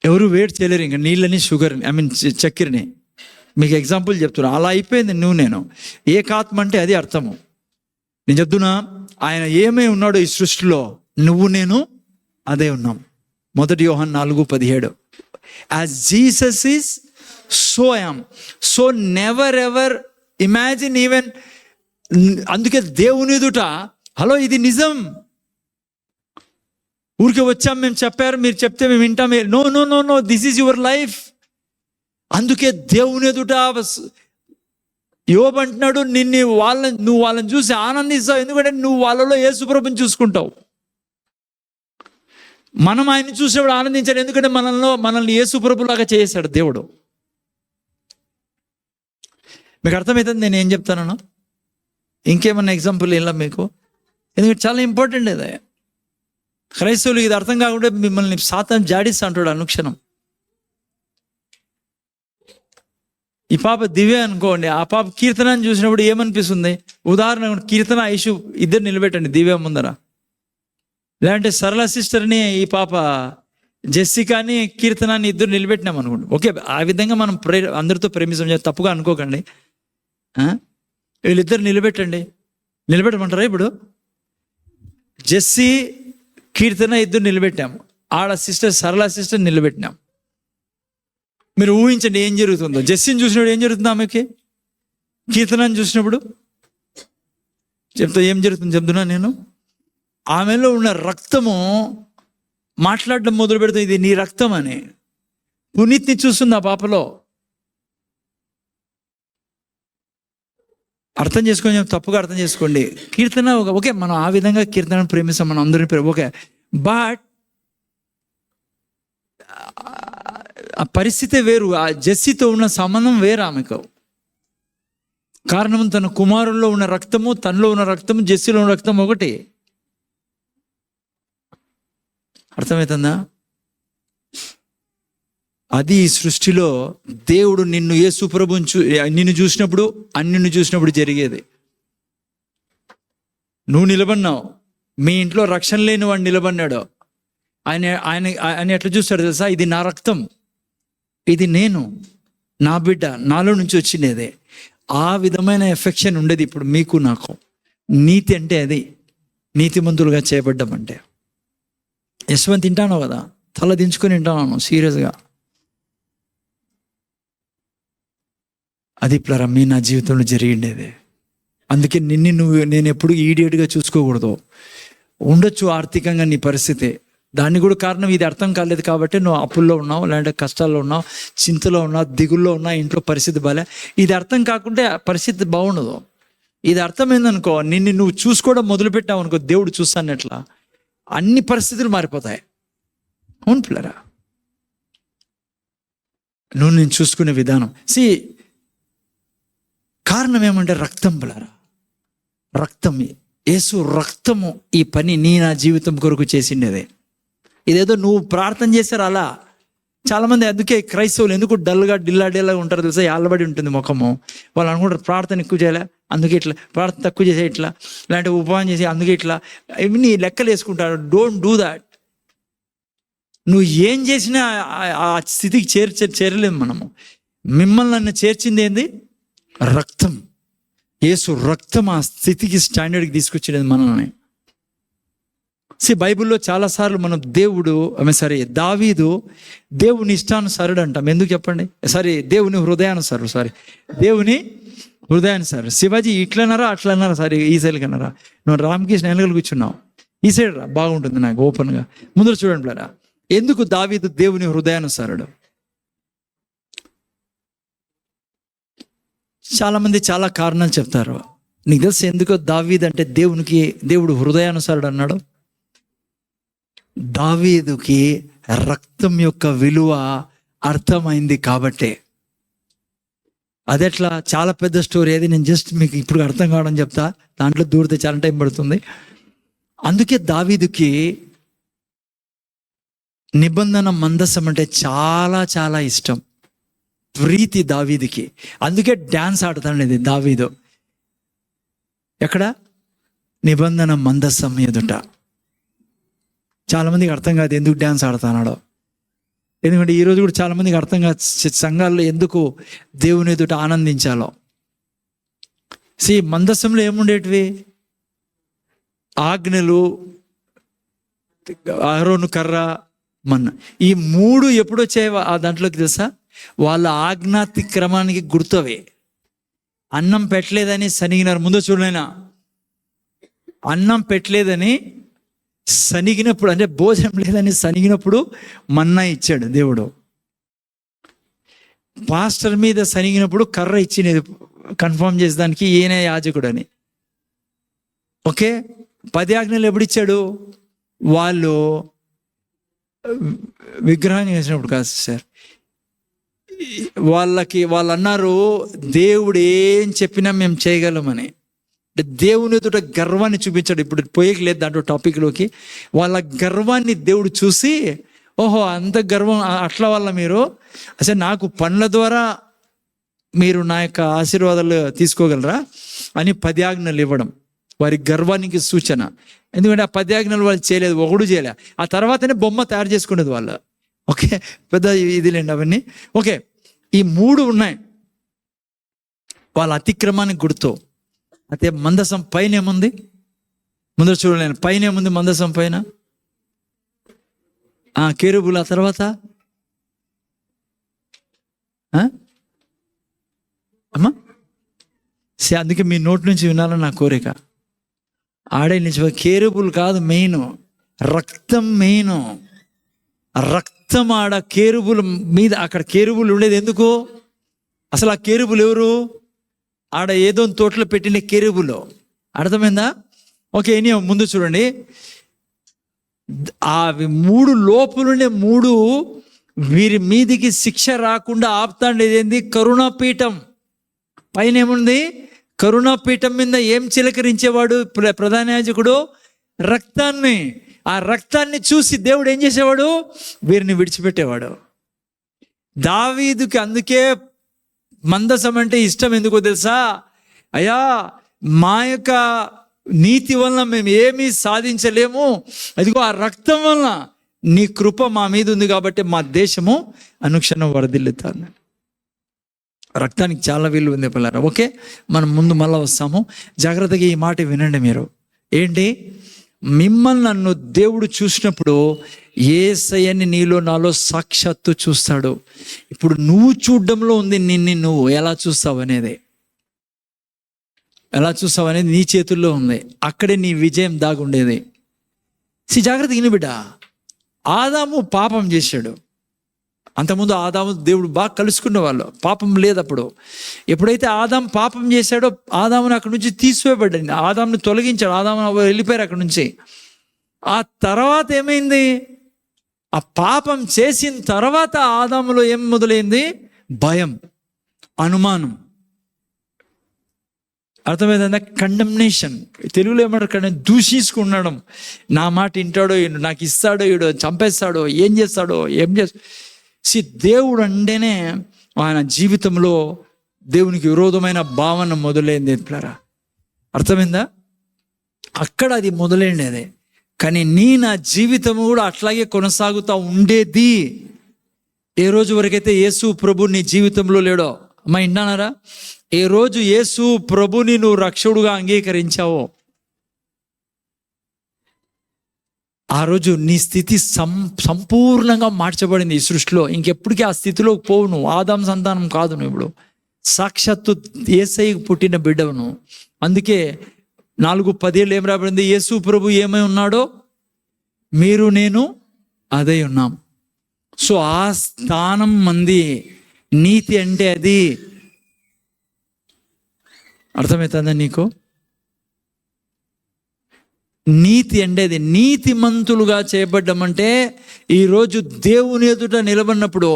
ఎవరు వేరు చేయలేరు ఇంకా నీళ్ళని, షుగర్ని, చక్కెరని. మీకు ఎగ్జాంపుల్ చెప్తున్నా. అలా అయిపోయింది నువ్వు నేను. ఏకాత్మ అంటే అది అర్థము. నేను చెప్తున్నా, ఆయన ఏమై ఉన్నాడో ఈ సృష్టిలో నువ్వు నేను అదే ఉన్నాం. 1 యోహాను 4:17 as Jesus is so I am. So never ever imagine even. అందుకే దేవుని ఎదుట హలో ఇది నిజం, ఊరికే వచ్చాం మేము చెప్పారు మీరు చెప్తే మేము వింటాం. No no no no this is your life. అందుకే దేవుని ఎదుట యోబు అంటున్నాడు, నువ్వు వాళ్ళని చూసి ఆనందిస్తావు, ఎందుకంటే నువ్వు వాళ్ళలో యేసు ప్రభుని చూసుకుంటావు. మనం ఆయన్ని చూసేవాడు ఆనందించాడు, ఎందుకంటే మనల్ని యేసు ప్రభులాగా చేసాడు దేవుడు. మీకు అర్థమవుతుంది నేను ఏం చెప్తాను? ఇంకేమన్నా ఎగ్జాంపుల్ ఇలా మీకు, ఎందుకంటే చాలా ఇంపార్టెంట్ ఇది. క్రైస్తవులు ఇది అర్థం కాకుండా మిమ్మల్ని సాతాను జాడిస్తా అంటాడు అనుక్షణం. ఈ పాప దివ్య అనుకోండి, ఆ పాప కీర్తనని చూసినప్పుడు ఏమనిపిస్తుంది? ఉదాహరణ కీర్తన ఐషు ఇద్దరు నిలబెట్టండి దివ్య ముందర. లేదంటే సరళ సిస్టర్ని ఈ పాప జెస్సికాని కీర్తనాన్ని ఇద్దరు నిలబెట్టినాం అనుకోండి. ఓకే, ఆ విధంగా మనం అందరితో ప్రేమిస్తాం, తప్పుగా అనుకోకండి. వీళ్ళిద్దరు నిలబెట్టమంటారా? ఇప్పుడు జెస్సి కీర్తన ఇద్దరు నిలబెట్టాము, ఆడ సిస్టర్ సరళ సిస్టర్ నిలబెట్టినాం. మీరు ఊహించండి ఏం జరుగుతుందో. జెస్సిని చూసినప్పుడు ఏం జరుగుతుందో ఆమెకి, కీర్తనని చూసినప్పుడు ఏం జరుగుతుంది చెప్తున్నా నేను. ఆమెలో ఉన్న రక్తము మాట్లాడడం మొదలు పెడుతుంది, ఇది నీ రక్తం అని. పునీత్ని చూస్తుంది ఆ పాపలో. అర్థం చేసుకొని తప్పుగా అర్థం చేసుకోండి. కీర్తన ఓకే, మనం ఆ విధంగా కీర్తనను ప్రేమిస్తాం, మనం అందరినీ ఓకే. బట్ ఆ పరిస్థితి వేరు. ఆ జెస్సీతో ఉన్న సంబంధం వేరు ఆమెకు. కారణం తన కుమారుల్లో ఉన్న రక్తము, తనలో ఉన్న రక్తము, జెస్సీలో ఉన్న రక్తం ఒకటి. అర్థమవుతుందా? అది ఈ సృష్టిలో దేవుడు నిన్ను యేసు ప్రభువుని నిన్ను చూసినప్పుడు, అన్నిని చూసినప్పుడు జరిగేది. నువ్వు నిలబడినావు, మీ ఇంట్లో రక్షణ లేని వాడు నిలబడినాడు. ఆయన ఆయన ఆయన ఎట్లా చూస్తాడు తెలుసా? ఇది నా రక్తం, ఇది నేను, నా బిడ్డ, నాలో నుంచి వచ్చినదే. ఆ విధమైన ఎఫెక్షన్ ఉండేది ఇప్పుడు మీకు నాకు. నీతి అంటే అది, నీతిమంతులుగా చేయబడ్డం అంటే. యశ్వంత్ తింటాను కదా, తల దించుకొని తింటాను సీరియస్గా. అది మీ నా జీవితంలో జరిగిండేది. అందుకే నేను ఎప్పుడు ఈడియట్గా చూసుకోకూడదు. ఉండొచ్చు ఆర్థికంగా నీ పరిస్థితి, దాన్ని కూడా కారణం ఇది అర్థం కాలేదు కాబట్టి నువ్వు అప్పుల్లో ఉన్నావు, లేదంటే కష్టాల్లో ఉన్నావు, చింతలో ఉన్నావు, దిగుల్లో ఉన్నావు, ఇంట్లో పరిస్థితి బాలే. ఇది అర్థం కాకుంటే పరిస్థితి బాగుండదు. ఇది అర్థమైందనుకో, నువ్వు చూసుకోవడం మొదలుపెట్టావు అనుకో, దేవుడు చూస్తానట్లా అన్ని పరిస్థితులు మారిపోతాయి. అవును పిల్లరా, నువ్వు నేను చూసుకునే విధానం. కారణం ఏమంటే రక్తం పిల్లరా, రక్తం. యేసు రక్తము ఈ పని నా జీవితం కొరకు చేసిండేదే. ఇదేదో నువ్వు ప్రార్థన చేశారు అలా. చాలామంది అందుకే క్రైస్తవులు ఎందుకు డల్గా డిల్లాడేలాగా ఉంటారు తెలుసా? ఆలబడి ఉంటుంది ముఖము. వాళ్ళు అనుకుంటారు ప్రార్థన ఎక్కువ చేయాలి అందుకే ఇట్లా, ప్రార్థన తక్కువ చేసే ఇట్లా, లేదంటే ఉపవాసం చేసి అందుకే ఇట్లా, ఇవన్నీ లెక్కలు వేసుకుంటారు. Don't do that. నువ్వు ఏం చేసినా ఆ స్థితికి చేరలేము మనము. మిమ్మల్ని నన్ను చేర్చింది ఏంది? రక్తం. యేసు రక్తం ఆ స్థితికి, స్టాండర్డ్కి తీసుకొచ్చేది మనల్ని. బైబిల్లో చాలాసార్లు మనం దావీదు దేవుని ఇష్టానుసారుడు అంటాం. ఎందుకు చెప్పండి? దేవుని హృదయానుసారు. దేవుని హృదయానుసారు. శివాజీ ఇట్లన్నారా అట్లన్నారా? ఈ సైడ్ కన్నారా? నువ్వు రామకృష్ణ వెనకలు కూర్చున్నావు, ఈ సైడ్ రా, బాగుంటుంది నాకు ఓపెన్గా. ముందర చూడండి ప్లారా, ఎందుకు దావీదు దేవుని హృదయానుసారుడు? చాలామంది చాలా కారణాలు చెప్తారు. నీకు తెలుసు ఎందుకో దావీదు అంటే దేవుడు హృదయానుసారుడు అన్నాడు? దావీదుకి రక్తం యొక్క విలువ అర్థమైంది కాబట్టే. అదెట్లా? చాలా పెద్ద స్టోరీ అది, నేను జస్ట్ మీకు ఇప్పుడు అర్థం కావడం చెప్తా. దాంట్లో దూరితే చాలా టైం పడుతుంది. అందుకే దావీదుకి నిబంధన మందసం అంటే చాలా చాలా ఇష్టం, ప్రీతి దావీదుకి. అందుకే డ్యాన్స్ ఆడుతాడు దావీదు. ఎక్కడ? నిబంధన మందసం ఎదుట. చాలామందికి అర్థం కాదు ఎందుకు డ్యాన్స్ ఆడుతున్నాడో. ఎందుకంటే ఈరోజు కూడా చాలామందికి అర్థం కాదు సంఘాల్లో ఎందుకు దేవుని ఎదుట ఆనందించాలో. మందసంలో ఏముండేటివి? ఆజ్ఞలు, అహరోను కర్ర, మన్న. ఈ మూడు ఎప్పుడు వచ్చాయి ఆ దాంట్లోకి తెలుసా? వాళ్ళ ఆజ్ఞాతిక్రమానికి గుర్తవే. అన్నం పెట్టలేదని సనిగినారు. ముందు చూడలేనా, అన్నం పెట్టలేదని సనిగినప్పుడు, అంటే భోజనం లేదని సనిగినప్పుడు మన్నా ఇచ్చాడు దేవుడు. పాస్టర్ మీద సనిగినప్పుడు కర్ర ఇచ్చినది కన్ఫర్మ్ చేసేదానికి, ఈయన యాజకుడు అని. ఓకే, 10 ఆజ్ఞలు ఎప్పుడు ఇచ్చాడు? వాళ్ళు విగ్రహాన్ని వేసినప్పుడు కాదు సార్. వాళ్ళు అన్నారు దేవుడు ఏం చెప్పినా మేము చేయగలమని. దేవుని ఎదుట గర్వాన్ని చూపించాడు. ఇప్పుడు పోయేకి లేదు దాంట్లో టాపిక్లోకి. వాళ్ళ గర్వాన్ని దేవుడు చూసి, ఓహో అంత గర్వం అట్లా వల్ల మీరు అసలు నాకు పనుల ద్వారా మీరు నా యొక్క ఆశీర్వాదాలు తీసుకోగలరా అని 10 ఆజ్ఞలు ఇవ్వడం వారి గర్వానికి సూచన. ఎందుకంటే ఆ 10 ఆజ్ఞలు వాళ్ళు చేయలేదు, ఒకడు చేయలే. ఆ తర్వాతనే బొమ్మ తయారు చేసుకునేది వాళ్ళు. ఓకే, పెద్ద ఇదిలేండి అవన్నీ. ఓకే, ఈ 3 ఉన్నాయి వాళ్ళ అతిక్రమానికి గుర్తు. అయితే మందసం పైన ఏముంది? ముందర చూడలేను, పైన ఏముంది మందసం పైన? కెరూబులు. ఆ తర్వాత అమ్మా అందుకే మీ నోటి నుంచి వినాలని నా కోరిక. ఆడే నుంచి కెరూబులు కాదు మెయిన్, రక్తం మెయిన్. రక్తం ఆడ కేరుబుల మీద, అక్కడ కేరుబులు ఉండేది ఎందుకు? అసలు ఆ కేరుబులు ఎవరు? ఆడ ఏదో తోటలో పెట్టిన కేరుబులు. అర్థమైందా? ఓకే, ఎనీ ముందు చూడండి. అవి 3 లోపులుండే 3 వీరి మీదికి శిక్ష రాకుండా ఆపుతాండేది ఏంది? కరుణాపీఠం. పైన ఏముంది? కరుణాపీఠం మీద ఏం చిలకరించేవాడు ప్రధాన యాజకుడు? రక్తాన్ని. ఆ రక్తాన్ని చూసి దేవుడు ఏం చేసేవాడు? వీరిని విడిచిపెట్టేవాడు. దావీదుకి అందుకే మందసం అంటే ఇష్టం. ఎందుకో తెలుసా? అయ్యా, మా యొక్క నీతి వలన మేము ఏమీ సాధించలేము, అదిగో ఆ రక్తం వలన నీ కృప మా మీద ఉంది కాబట్టి మా దేశము అనుక్షణం వరదిల్లుతాను. రక్తానికి చాలా విలువ ఉంది పిల్లరా. ఓకే, మనం ముందు మళ్ళీ వస్తాము. జాగ్రత్తగా ఈ మాట వినండి మీరు. ఏంటి? మిమ్మల్ని నన్ను దేవుడు చూసినప్పుడు యేసయ్యని నీలో నాలో సాక్షాత్తు చూస్తాడు. ఇప్పుడు నువ్వు చూడడంలో ఉంది నిన్ను నువ్వు ఎలా చూస్తావు అనేది. ఎలా చూస్తావు అనేది నీ చేతుల్లో ఉంది. అక్కడే నీ విజయం దాగుండేది. జాగ్రత్త విను బిడ్డ. ఆదాము పాపం చేశాడు. అంతకుముందు ఆదాము దేవుడు బాగా కలుసుకున్న వాళ్ళు, పాపం లేదు అప్పుడు. ఎప్పుడైతే ఆదాం పాపం చేశాడో ఆదాముని అక్కడి నుంచి తీసివేయబడ్డాడు. ఆదాముని తొలగించాడు. ఆదాము వెళ్ళిపోయారు అక్కడి నుంచి. ఆ తర్వాత ఏమైంది? ఆ పాపం చేసిన తర్వాత ఆదాములో ఏం మొదలైంది? భయం, అనుమానం. అర్థమైందా? కండమ్నేషన్. తెలుగులో ఏమంటారు? దూషించుకున్నాడు. నా మాట వింటాడో, నాకు ఇస్తాడో, ఈడో చంపేస్తాడో, ఏం చేస్తాడో, ఏం చేస్తాడో. దేవుడు అంటేనే ఆయన జీవితంలో దేవునికి విరోధమైన భావన మొదలైంది. ఎట్లరా? అర్థమైందా? అక్కడ అది మొదలైనదే. కానీ నా జీవితం కూడా అట్లాగే కొనసాగుతూ ఉండేది. ఏ రోజు వరకైతే యేసు ప్రభు నీ జీవితంలో లేడో. అమ్మా, వింటున్నారా? ఏ రోజు యేసు ప్రభుని నువ్వు రక్షకుడుగా అంగీకరించావో ఆ రోజు నీ స్థితి సంపూర్ణంగా మార్చబడింది ఈ సృష్టిలో. ఇంకెప్పటికీ ఆ స్థితిలోకి పోవు నువ్వు. ఆదాం సంతానం కాదు నువ్వు. ఇప్పుడు సాక్షాత్తు యేసయ్యకు పుట్టిన బిడ్డవును. అందుకే 4:10 ఏం రాబడింది? యేసు ప్రభు ఏమై ఉన్నాడో మీరు నేను అదే ఉన్నాం. సో ఆ స్థానం మంది. నీతి అంటే అది. అర్థమవుతుందా నీకు? నీతి అంటే అది. నీతిమంతులుగా చేయబడ్డామంటే ఈరోజు దేవుని ఎదుట నిలబడినప్పుడు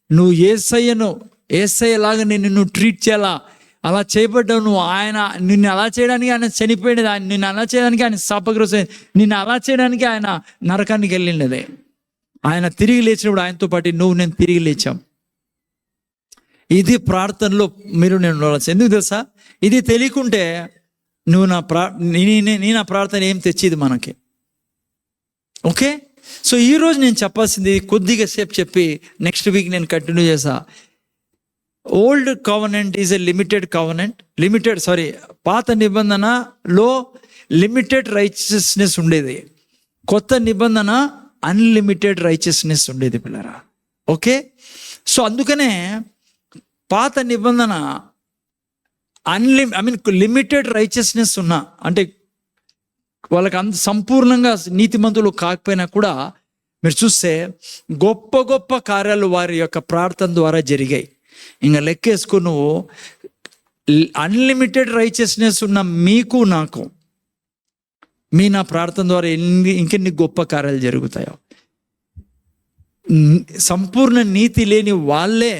నువ్వు యేసయ్యలాగా నిన్ను ట్రీట్ చేయాలా, అలా చేయబడ్డావు నువ్వు. ఆయన నిన్ను అలా చేయడానికి ఆయన చనిపోయినది, ఆయన నిన్ను అలా చేయడానికి ఆయన శాపగ్రస్త, నిన్ను అలా చేయడానికి ఆయన నరకానికి వెళ్ళినదే. ఆయన తిరిగి లేచినప్పుడు ఆయనతో పాటు నేను తిరిగి లేచాం. ఇది ప్రార్థనలో మీరు నేను ఎందుకు తెలుసా? ఇది తెలియకుంటే నువ్వు నా ప్రార్థన ఏం తెచ్చేది మనకి. ఓకే, సో ఈరోజు నేను చెప్పాల్సింది కొద్దిగా సేపు చెప్పి నెక్స్ట్ వీక్ నేను కంటిన్యూ చేసా. Old covenant is a limited covenant. పాత నిబంధనలో లిమిటెడ్ రైచియస్నెస్ ఉండేది. కొత్త నిబంధన అన్లిమిటెడ్ రైచియస్నెస్ ఉండేది పిల్లరా. ఓకే, సో అందుకనే పాత నిబంధన లిమిటెడ్ రైచియస్నెస్ ఉన్నా, అంటే వాళ్ళకి అంత సంపూర్ణంగా నీతిమంతులు కాకపోయినా కూడా మీరు చూస్తే గొప్ప గొప్ప కార్యాలు వారి యొక్క ప్రార్థన ద్వారా జరిగాయి. ఇంకా లెక్కేసుకో నువ్వు. అన్లిమిటెడ్ రైచియస్నెస్ ఉన్న మీకు నాకు నా ప్రార్థన ద్వారా ఇంకెన్ని గొప్ప కార్యాలు జరుగుతాయో. సంపూర్ణ నీతి లేని వాళ్ళే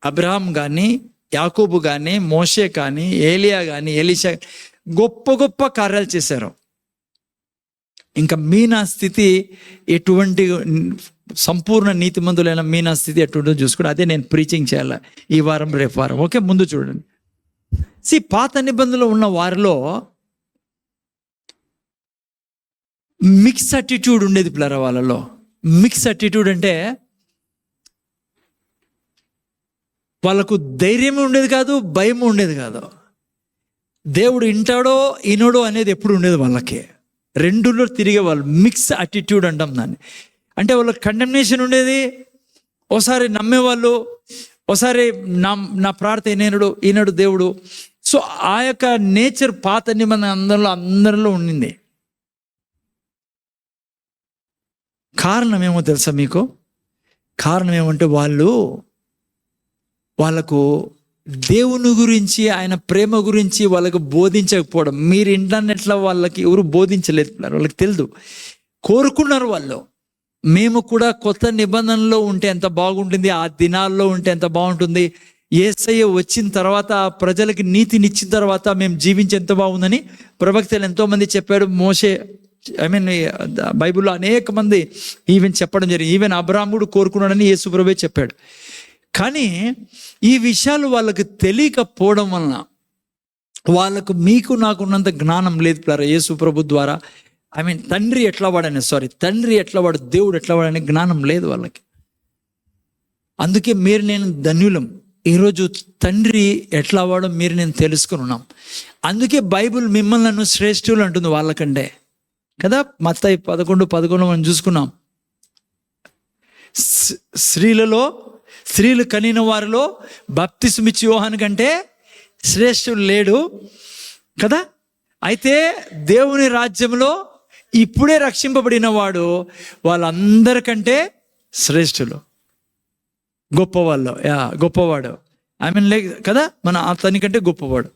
అబ్రహాం కానీ, యాకోబు కానీ, మోషే కానీ, ఏలియా కానీ, ఎలీషా గొప్ప గొప్ప కార్యాలు చేశారు. ఇంకా నా స్థితి ఎటువంటి సంపూర్ణ నీతిమంతులైన నా స్థితి ఎటువంటిదో చూసుకుని అదే నేను ప్రీచింగ్ చేయాలి ఈ వారం, రేపు వారం. ఓకే, ముందు చూడండి. పాత నిబంధనలో ఉన్న వారిలో మిక్స్ అటిట్యూడ్ ఉండేది పిల్లరా. వాళ్ళలో మిక్స్ అటిట్యూడ్ అంటే వాళ్ళకు ధైర్యం ఉండేది కాదు, భయం ఉండేది కాదు. దేవుడు వింటాడో వినడో అనేది ఎప్పుడు ఉండేది వాళ్ళకి. రెండులో తిరిగే వాళ్ళు. మిక్స్ అటిట్యూడ్ అంటాం దాన్ని. అంటే వాళ్ళకి కండమ్నేషన్ ఉండేది. ఓసారి నమ్మేవాళ్ళు, ఓసారి నా ప్రార్థన ఈనడు దేవుడు. సో ఆ యొక్క నేచర్ పాత నిబంధన అందరిలో ఉండింది. కారణం ఏమో తెలుసా మీకు? కారణం ఏమంటే వాళ్ళకు దేవుని గురించి, ఆయన ప్రేమ గురించి వాళ్ళకు బోధించకపోవడం. మీరు ఇంటర్నెట్లో వాళ్ళకి ఎవరు బోధించలేదు, వాళ్ళకి తెలియదు. కోరుకున్నారు వాళ్ళు, మేము కూడా కొత్త నిబంధనలో ఉంటే ఎంత బాగుంటుంది, ఆ దినాల్లో ఉంటే ఎంత బాగుంటుంది, యేసయ్య వచ్చిన తర్వాత ప్రజలకి నీతినిచ్చిన తర్వాత మేము జీవించి ఎంత బాగుందని ప్రవక్తలు ఎంతోమంది చెప్పాడు. మోషే బైబిల్లో అనేక మంది ఈవెన్ చెప్పడం జరిగింది. ఈవెన్ అబ్రాహ్ముడు కోరుకున్నాడని యేసు ప్రభువే చెప్పాడు. కానీ ఈ విషయాలు వాళ్ళకి తెలియకపోవడం వలన, వాళ్ళకు మీకు నాకున్నంత జ్ఞానం లేదు ప్లారా. యేసు ప్రభు ద్వారా తండ్రి ఎట్లా వాడు, దేవుడు ఎట్లా వాడనే జ్ఞానం లేదు వాళ్ళకి. అందుకే మీరు నేను ధన్యులం. ఈరోజు తండ్రి ఎట్లా వాడో మీరు నేను తెలుసుకుని ఉన్నాం. అందుకే బైబిల్ మిమ్మల్ని నన్ను శ్రేష్ఠులు అంటుంది వాళ్ళకంటే కదా. మత్తయి 11:11 మనం చూసుకున్నాం. స్త్రీలు కనిన వారిలో బాప్తిస్మిచ్చి యోహాను కంటే శ్రేష్ఠుడు లేడు కదా. అయితే దేవుని రాజ్యంలో ఇప్పుడే రక్షింపబడిన వాడు వాళ్ళందరికంటే శ్రేష్ఠులు, గొప్పవాడు. కదా, మన అతనికంటే గొప్పవాడు.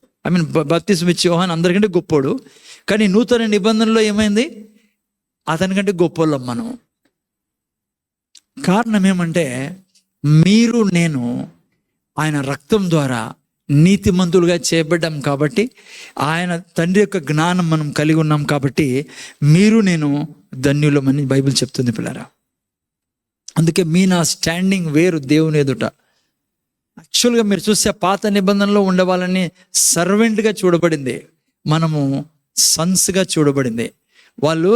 బాప్తిస్మిచ్చి యోహాను అందరికంటే గొప్పోడు. కానీ నూతన నిబంధనలో ఏమైంది? అతనికంటే గొప్పోళ్ళం మనం. కారణం ఏమంటే మీరు నేను ఆయన రక్తం ద్వారా నీతిమంతులుగా చేయబడ్డాం కాబట్టి, ఆయన తండ్రి యొక్క జ్ఞానం మనం కలిగి ఉన్నాం కాబట్టి మీరు నేను ధన్యులమని బైబిల్ చెప్తుంది పిల్లరా. అందుకే నా స్టాండింగ్ వేరు దేవుని ఎదుట. యాక్చువల్గా మీరు చూస్తే పాత నిబంధనలో ఉండే వాళ్ళని సర్వెంట్గా చూడబడింది, మనము సన్స్గా చూడబడింది. వాళ్ళు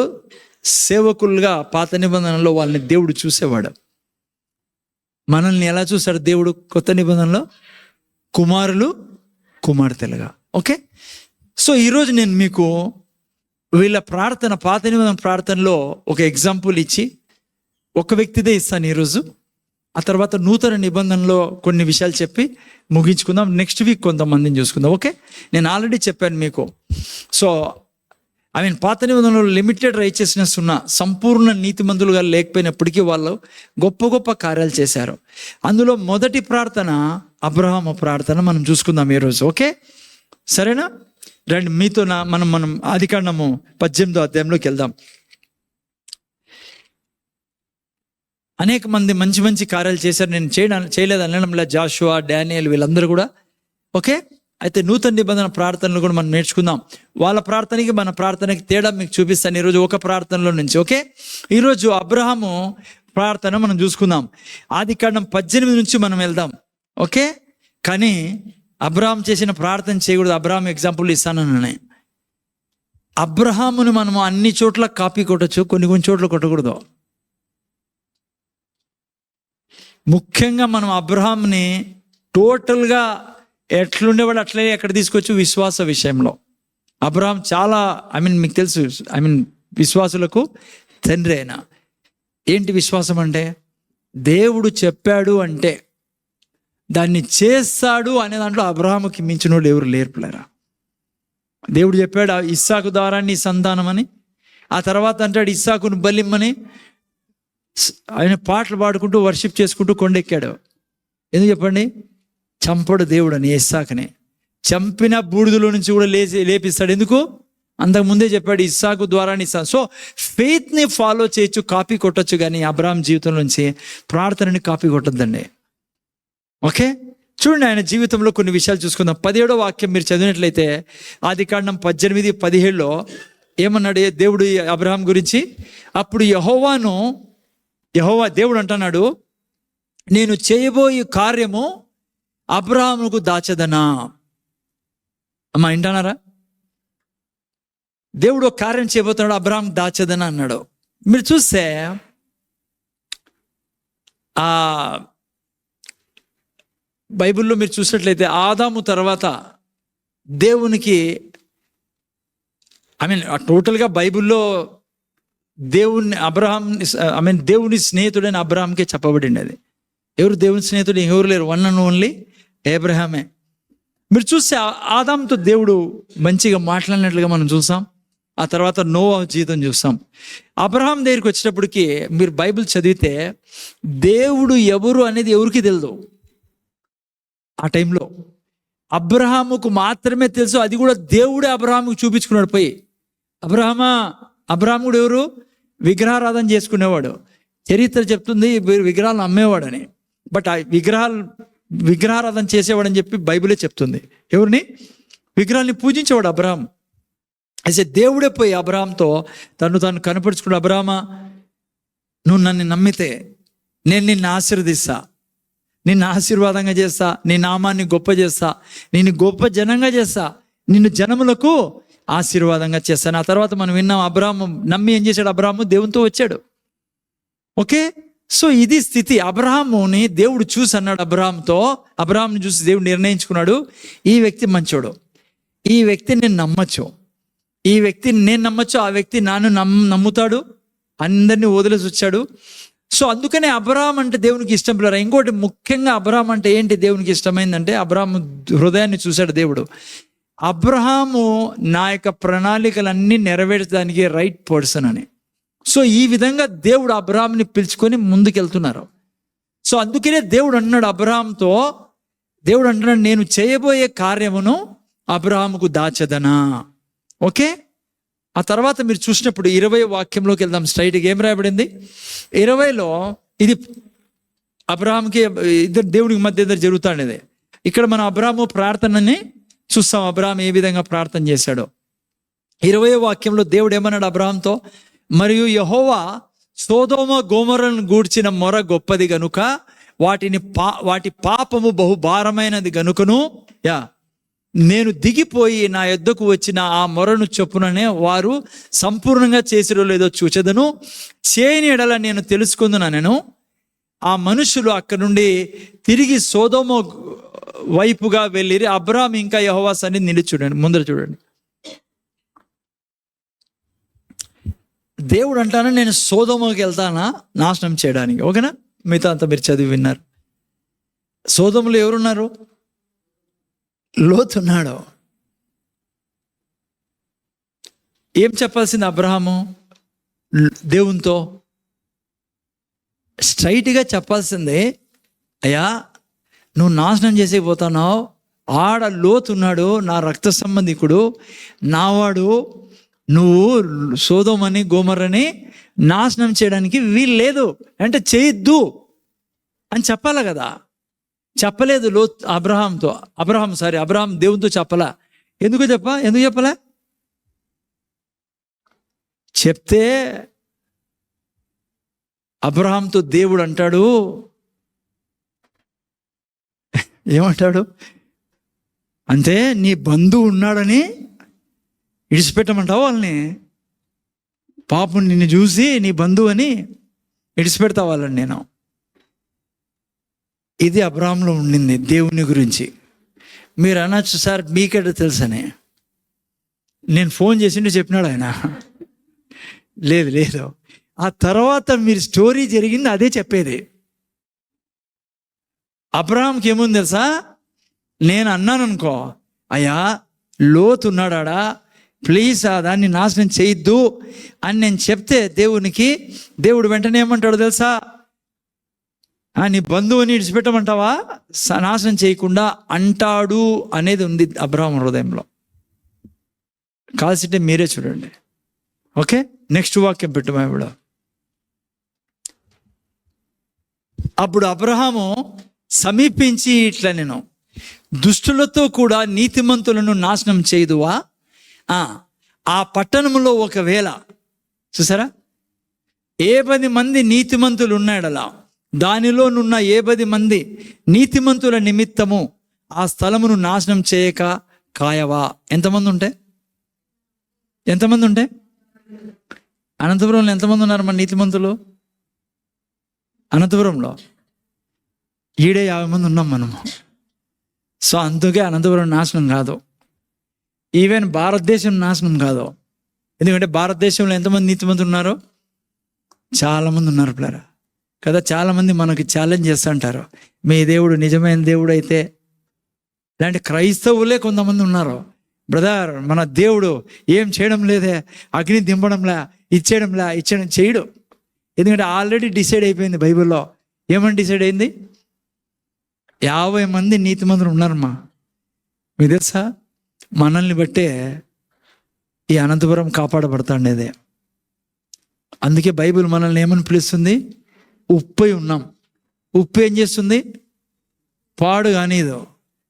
సేవకులుగా పాత నిబంధనలో వాళ్ళని దేవుడు చూసేవాడు. మనల్ని ఎలా చూశాడు దేవుడు కొత్త నిబంధనలో? కుమారులు, కుమార్తెలుగా. ఓకే, సో ఈరోజు నేను మీకు వీళ్ళ ప్రార్థన, పాత నిబంధన ప్రార్థనలో ఒక ఎగ్జాంపుల్ ఇచ్చి ఒక వ్యక్తిదే ఇస్తాను ఈరోజు. ఆ తర్వాత నూతన నిబంధనలో కొన్ని విషయాలు చెప్పి ముగించుకుందాం. నెక్స్ట్ వీక్ కొంతమందిని చూసుకుందాం. ఓకే, నేను ఆల్రెడీ చెప్పాను మీకు. సో పాత నిబంధనలో లిమిటెడ్ రైచియస్నెస్ ఉన్న, సంపూర్ణ నీతిమంతులుగా లేకపోయినప్పటికీ వాళ్ళు గొప్ప గొప్ప కార్యాలు చేశారు. అందులో మొదటి ప్రార్థన అబ్రహాము ప్రార్థన మనం చూసుకుందాం ఈరోజు. ఓకే, సరేనా? రండి, మీతో మనం ఆదికాండము 18వ అధ్యాయంలోకి వెళ్దాం. అనేక మంది మంచి మంచి కార్యాలు చేశారు, నేను చేయలేదు అనడంలా. జాషువా, డానియల్ వీళ్ళందరూ కూడా. ఓకే, అయితే నూతన నిబంధన ప్రార్థనలు కూడా మనం నేర్చుకుందాం. వాళ్ళ ప్రార్థనకి మన ప్రార్థనకి తేడా మీకు చూపిస్తాను ఈరోజు ఒక ప్రార్థనలో నుంచి. ఓకే, ఈరోజు అబ్రహాము ప్రార్థన మనం చూసుకుందాం. ఆదికాండం 18 నుంచి మనం వెళ్దాం. ఓకే, కానీ అబ్రహాం చేసిన ప్రార్థన చేయకూడదు. అబ్రహాం ఎగ్జాంపుల్ ఇస్తానని. అబ్రహాముని మనము అన్ని చోట్ల కాపీ కొట్టచ్చు, కొన్ని చోట్ల కొట్టకూడదు. ముఖ్యంగా మనం అబ్రహాంని టోటల్గా ఎట్లుండేవాడు అట్లే ఎక్కడ తీసుకొచ్చు విశ్వాస విషయంలో. అబ్రహాం చాలా మీకు తెలుసు, విశ్వాసులకు తండ్రి అయినా. ఏంటి విశ్వాసం అంటే? దేవుడు చెప్పాడు అంటే దాన్ని చేస్తాడు అనే దాంట్లో అబ్రహాముకి మించిన వాళ్ళు ఎవరు లేరులేరా. దేవుడు చెప్పాడు ఇస్సాకు ద్వారా నీ సంతానం అని, ఆ తర్వాత అంటాడు ఇస్సాకును బలిమ్మని. ఆయన పాటలు పాడుకుంటూ వర్షిప్ చేసుకుంటూ కొండెక్కాడు. ఎందుకు చెప్పండి? చంపడు దేవుడు అని. ఇస్సాకుని చంపిన బూడిదలో నుంచి కూడా లేపిస్తాడు. ఎందుకు? అంతకుముందే చెప్పాడు ఇస్సాకు ద్వారా నీ సో ఫెయిత్ని ఫాలో చేయొచ్చు, కాపీ కొట్టచ్చు, కానీ అబ్రహాం జీవితం నుంచి ప్రార్థనని కాపీ కొట్టద్దండి. ఓకే, చూడండి ఆయన జీవితంలో కొన్ని విషయాలు చూసుకుందాం. 17వ వాక్యం మీరు చదివినట్లయితే ఆదికాండం 18:17లో ఏమన్నాడు దేవుడు అబ్రహాం గురించి? అప్పుడు యెహోవా దేవుడు అంటున్నాడు, నేను చేయబోయే కార్యము అబ్రహాముకు దాచదనా. అమ్మా వింటున్నారా? దేవుడు ఒక కార్యం చేయబోతున్నాడు, అబ్రహాం దాచదనా అన్నాడు. మీరు చూస్తే ఆ బైబిల్లో మీరు చూసినట్లయితే ఆదాము తర్వాత దేవునికి టోటల్గా బైబిల్లో దేవుని స్నేహితుడైన అబ్రహాంకే చెప్పబడింది. అది ఎవరు దేవుని స్నేహితుడు? ఎవరు లేరు, వన్ అండ్ ఓన్లీ అబ్రహామే. మీరు చూస్తే ఆదాంతో దేవుడు మంచిగా మాట్లాడినట్లుగా మనం చూసాం. ఆ తర్వాత నోవా జీవితం చూస్తాం. అబ్రహాం దగ్గరికి వచ్చేటప్పటికి మీరు బైబిల్ చదివితే దేవుడు ఎవరు అనేది ఎవరికి తెలియదు. ఆ టైంలో అబ్రహాముకు మాత్రమే తెలుసు. అది కూడా దేవుడే అబ్రహాముకు చూపించుకున్నాడు. పోయి అబ్రహాముడు ఎవరు? విగ్రహారాధన చేసుకునేవాడు. చరిత్ర చెప్తుంది విగ్రహాలను అమ్మేవాడని. బట్ ఆ విగ్రహారాధన చేసేవాడని చెప్పి బైబిలే చెప్తుంది. ఎవరిని? విగ్రహాన్ని పూజించేవాడు అబ్రహాం. అయితే దేవుడే పోయి అబ్రహాంతో తాను కనపరుచుకున్నాడు. అబ్రహామా, నువ్వు నన్ను నమ్మితే నేను నిన్ను ఆశీర్వదిస్తా, నిన్ను ఆశీర్వాదంగా చేస్తా, నీ నామాన్ని గొప్ప చేస్తా, నిన్ను గొప్ప జనంగా చేస్తా, నిన్ను జనములకు ఆశీర్వాదంగా చేస్తాను. ఆ తర్వాత మనం విన్నాం, అబ్రహాము నమ్మి ఏం చేశాడు? అబ్రహాము దేవునితో వచ్చాడు. ఓకే, సో ఇది స్థితి. అబ్రహాముని దేవుడు చూసి అన్నాడు అబ్రహాంని చూసి దేవుడు నిర్ణయించుకున్నాడు, ఈ వ్యక్తి మంచోడు, ఈ వ్యక్తిని నేను నమ్మచ్చు, ఈ వ్యక్తిని నేను నమ్మచ్చు, ఆ వ్యక్తి నన్ను నమ్ముతాడు, అందరినీ వదిలేసి వచ్చాడు. సో అందుకనే అబ్రహాం అంటే దేవునికి ఇష్టం పిల్లరా. ఇంకోటి ముఖ్యంగా అబ్రహాం అంటే ఏంటి దేవునికి ఇష్టమైందంటే, అబ్రహాము హృదయాన్ని చూశాడు దేవుడు. అబ్రహాము నా యొక్క ప్రణాళికలన్నీ నెరవేర్చడానికి రైట్ పర్సన్ అని. సో ఈ విధంగా దేవుడు అబ్రహాంని పిలుచుకొని ముందుకెళ్తున్నారు. సో అందుకనే దేవుడు అంటున్నాడు, నేను చేయబోయే కార్యమును అబ్రహాముకు దాచదనా. ఓకే, ఆ తర్వాత మీరు చూసినప్పుడు 20 వాక్యంలోకి వెళ్దాం స్ట్రైట్గా. ఏం రాయబడింది 20లో? ఇది అబ్రహాంకి దేవుడికి మధ్య జరుగుతాండేది. ఇక్కడ మనం అబ్రహాము ప్రార్థనని చూస్తాం. అబ్రహాం ఏ విధంగా ప్రార్థన చేశాడో 20 వాక్యంలో దేవుడు ఏమన్నాడు అబ్రహాంతో? మరియు యెహోవా సొదొమ గొమొర్రాను గూర్చిన మొర గొప్పది గనుక వాటి పాపము బహుభారమైనది గనుకను నేను దిగిపోయి నా యొద్దకు వచ్చిన ఆ మొరను చొప్పుననే వారు సంపూర్ణంగా చేసిరో లేదో చూచెదను. చేయని ఎడల నేను తెలుసుకుందునను. ఆ మనుషులు అక్కడ నుండి తిరిగి సొదొమ వైపుగా వెళ్ళిరి. అబ్రహాం ఇంకా యెహోవా సన్నిధిని నిలిచి ముందర చూడండి. దేవుడు అంటానా, నేను సొదొమకి వెళ్తానా నాశనం చేయడానికి. ఓకేనా? మిగతా అంతా మీరు చదివి విన్నారు. సొదొమలో ఎవరున్నారు? లోతు ఉన్నాడు. ఏం చెప్పాల్సింది అబ్రహాము దేవునితో? స్ట్రైట్గా చెప్పాల్సిందే, అయ్యా నువ్వు నాశనం చేసేపోతున్నావు, ఆడ లోతు ఉన్నాడు, నా రక్త సంబంధికుడు, నావాడు, నువ్వు సొదొమని గొమొర్రాని నాశనం చేయడానికి వీలు లేదు అంటే చేయొద్దు అని చెప్పాలి కదా. చెప్పలేదు అబ్రహాం దేవునితో చెప్పలా. ఎందుకు చెప్పలే? చెప్తే అబ్రహాంతో దేవుడు అంటాడు, ఏమంటాడు అంటే, నీ బంధువు ఉన్నాడని ఇడిచిపెట్టమంటావు వాళ్ళని? పాపం నిన్ను చూసి నీ బంధువు అని ఇడిచిపెడతా వాళ్ళని నేను? ఇది అబ్రహాంలో ఉండింది దేవుని గురించి. మీరు అనొచ్చు, సార్ మీకెట తెలుసని. నేను ఫోన్ చేసిండే చెప్పినాడు ఆయన. లేదు, ఆ తర్వాత మీరు స్టోరీ జరిగింది అదే చెప్పేది. అబ్రహాంకి ఏముంది తెలుసా? నేను అన్నాను అనుకో, అయ్యా లోతు ఉన్నాడా, ప్లీజ్ దాన్ని నాశనం చేయొద్దు అని నేను చెప్తే దేవుడు వెంటనే ఏమంటాడు తెలుసా? నీ బంధువుని విడిచిపెట్టమంటావా, నాశనం చేయకుండా అంటాడు అనేది ఉంది అబ్రహాం హృదయంలో. కాల్సింటే మీరే చూడండి. ఓకే, నెక్స్ట్ వాక్యం పెట్టు ఇప్పుడు. అప్పుడు అబ్రహాము సమీపించి ఇట్లా, నేను దుష్టులతో కూడా నీతిమంతులను నాశనం చేయదువా? ఆ పట్టణంలో ఒకవేళ చూసారా 10 మంది నీతిమంతులు ఉన్నాడలా, దానిలో నున్న 10 మంది నీతిమంతుల నిమిత్తము ఆ స్థలమును నాశనం చేయక కాయవా? ఎంతమంది ఉంటే అనంతపురంలో ఎంతమంది ఉన్నారు మన నీతిమంతులు? అనంతపురంలో ఈడే 50 మంది ఉన్నాం మనము. సో అందుకే అనంతపురం నాశనం కాదు, ఈవెన్ భారతదేశం నాశనం కాదు. ఎందుకంటే భారతదేశంలో ఎంతమంది నీతిమంతులు ఉన్నారు? చాలామంది ఉన్నారు పిల్లరా కదా. చాలామంది మనకి ఛాలెంజ్ చేస్తుంటారు, మీ దేవుడు నిజమైన దేవుడు అయితే. ఇలాంటి క్రైస్తవులే కొంతమంది ఉన్నారు, బ్రదర్, మన దేవుడు ఏం చేయడం లేదే, అగ్ని దింపడంలా, ఇచ్చేయడం చేయడు. ఎందుకంటే ఆల్రెడీ డిసైడ్ అయిపోయింది బైబిల్లో. ఏమని డిసైడ్ అయింది? 50 మంది నీతిమంతులు ఉన్నారమ్మా. మీకు తెలుసా, మనల్ని బట్టే ఈ అనంతపురం కాపాడబడతాండేదే. అందుకే బైబిల్ మనల్ని ఏమని పిలుస్తుంది? ఉప్పై ఉన్నాం. ఉప్పు ఏం చేస్తుంది? పాడు కానీదో,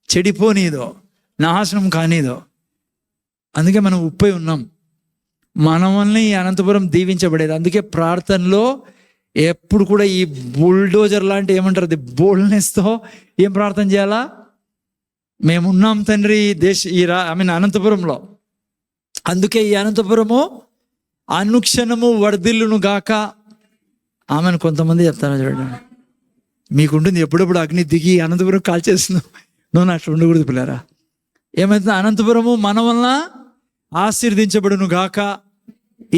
చెడిపోనీదో, నాశనం కానీదో. అందుకే మనం ఉప్పై ఉన్నాం. మన వల్లనే ఈ అనంతపురం దీవించబడేది. అందుకే ప్రార్థనలో ఎప్పుడు కూడా ఈ బుల్డోజర్ లాంటి ఏమంటారు, అది బోల్డ్నెస్తో ఏం ప్రార్థన చేయాలా? మేమున్నాం తండ్రి అనంతపురంలో. అందుకే ఈ అనంతపురము అనుక్షణము వర్ధిల్లును గాక. ఆమెను కొంతమంది చెప్తారా చూడండి, మీకుంటుంది ఎప్పుడప్పుడు అగ్ని దిగి అనంతపురం కాల్చేస్తున్నావు. నువ్వు అట్లా ఉండకూడదు పిల్లరా. ఏమైతే అనంతపురము మన వలన ఆశీర్దించబడును గాక.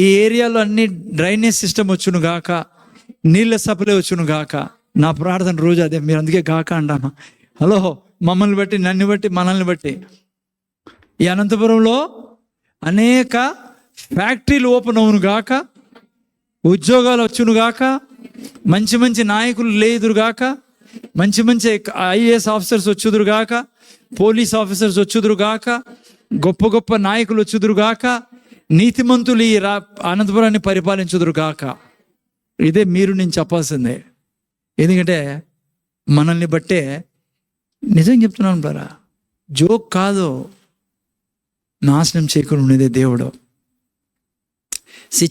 ఈ ఏరియాలో అన్ని డ్రైనేజ్ సిస్టమ్ వచ్చును గాక, నీళ్ళ సప్లై వచ్చును గాక. నా ప్రార్థన రోజు అదే. మీరు అందుకే గాక అంటాను. హలో, మమ్మల్ని బట్టి, నన్ను బట్టి, మనల్ని బట్టి ఈ అనంతపురంలో అనేక ఫ్యాక్టరీలు ఓపెన్ అవును గాక, ఉద్యోగాలు వచ్చును గాక, మంచి మంచి నాయకులు లేదురు గాక, మంచి మంచి ఐఏఎస్ ఆఫీసర్స్ వచ్చుదురు గాక, పోలీస్ ఆఫీసర్స్ వచ్చుదురు గాక, గొప్ప గొప్ప నాయకులు వచ్చుదురు గాక, నీతిమంతులు ఈ అనంతపురాన్ని పరిపాలించుదురు గాక. ఇదే మీరు నేను చెప్పాల్సిందే. ఎందుకంటే మనల్ని బట్టే, నిజం చెప్తున్నాను బ్రదర్, జోక్ కాదు, నాశనం చేయకుండా ఉండేదే దేవుడు.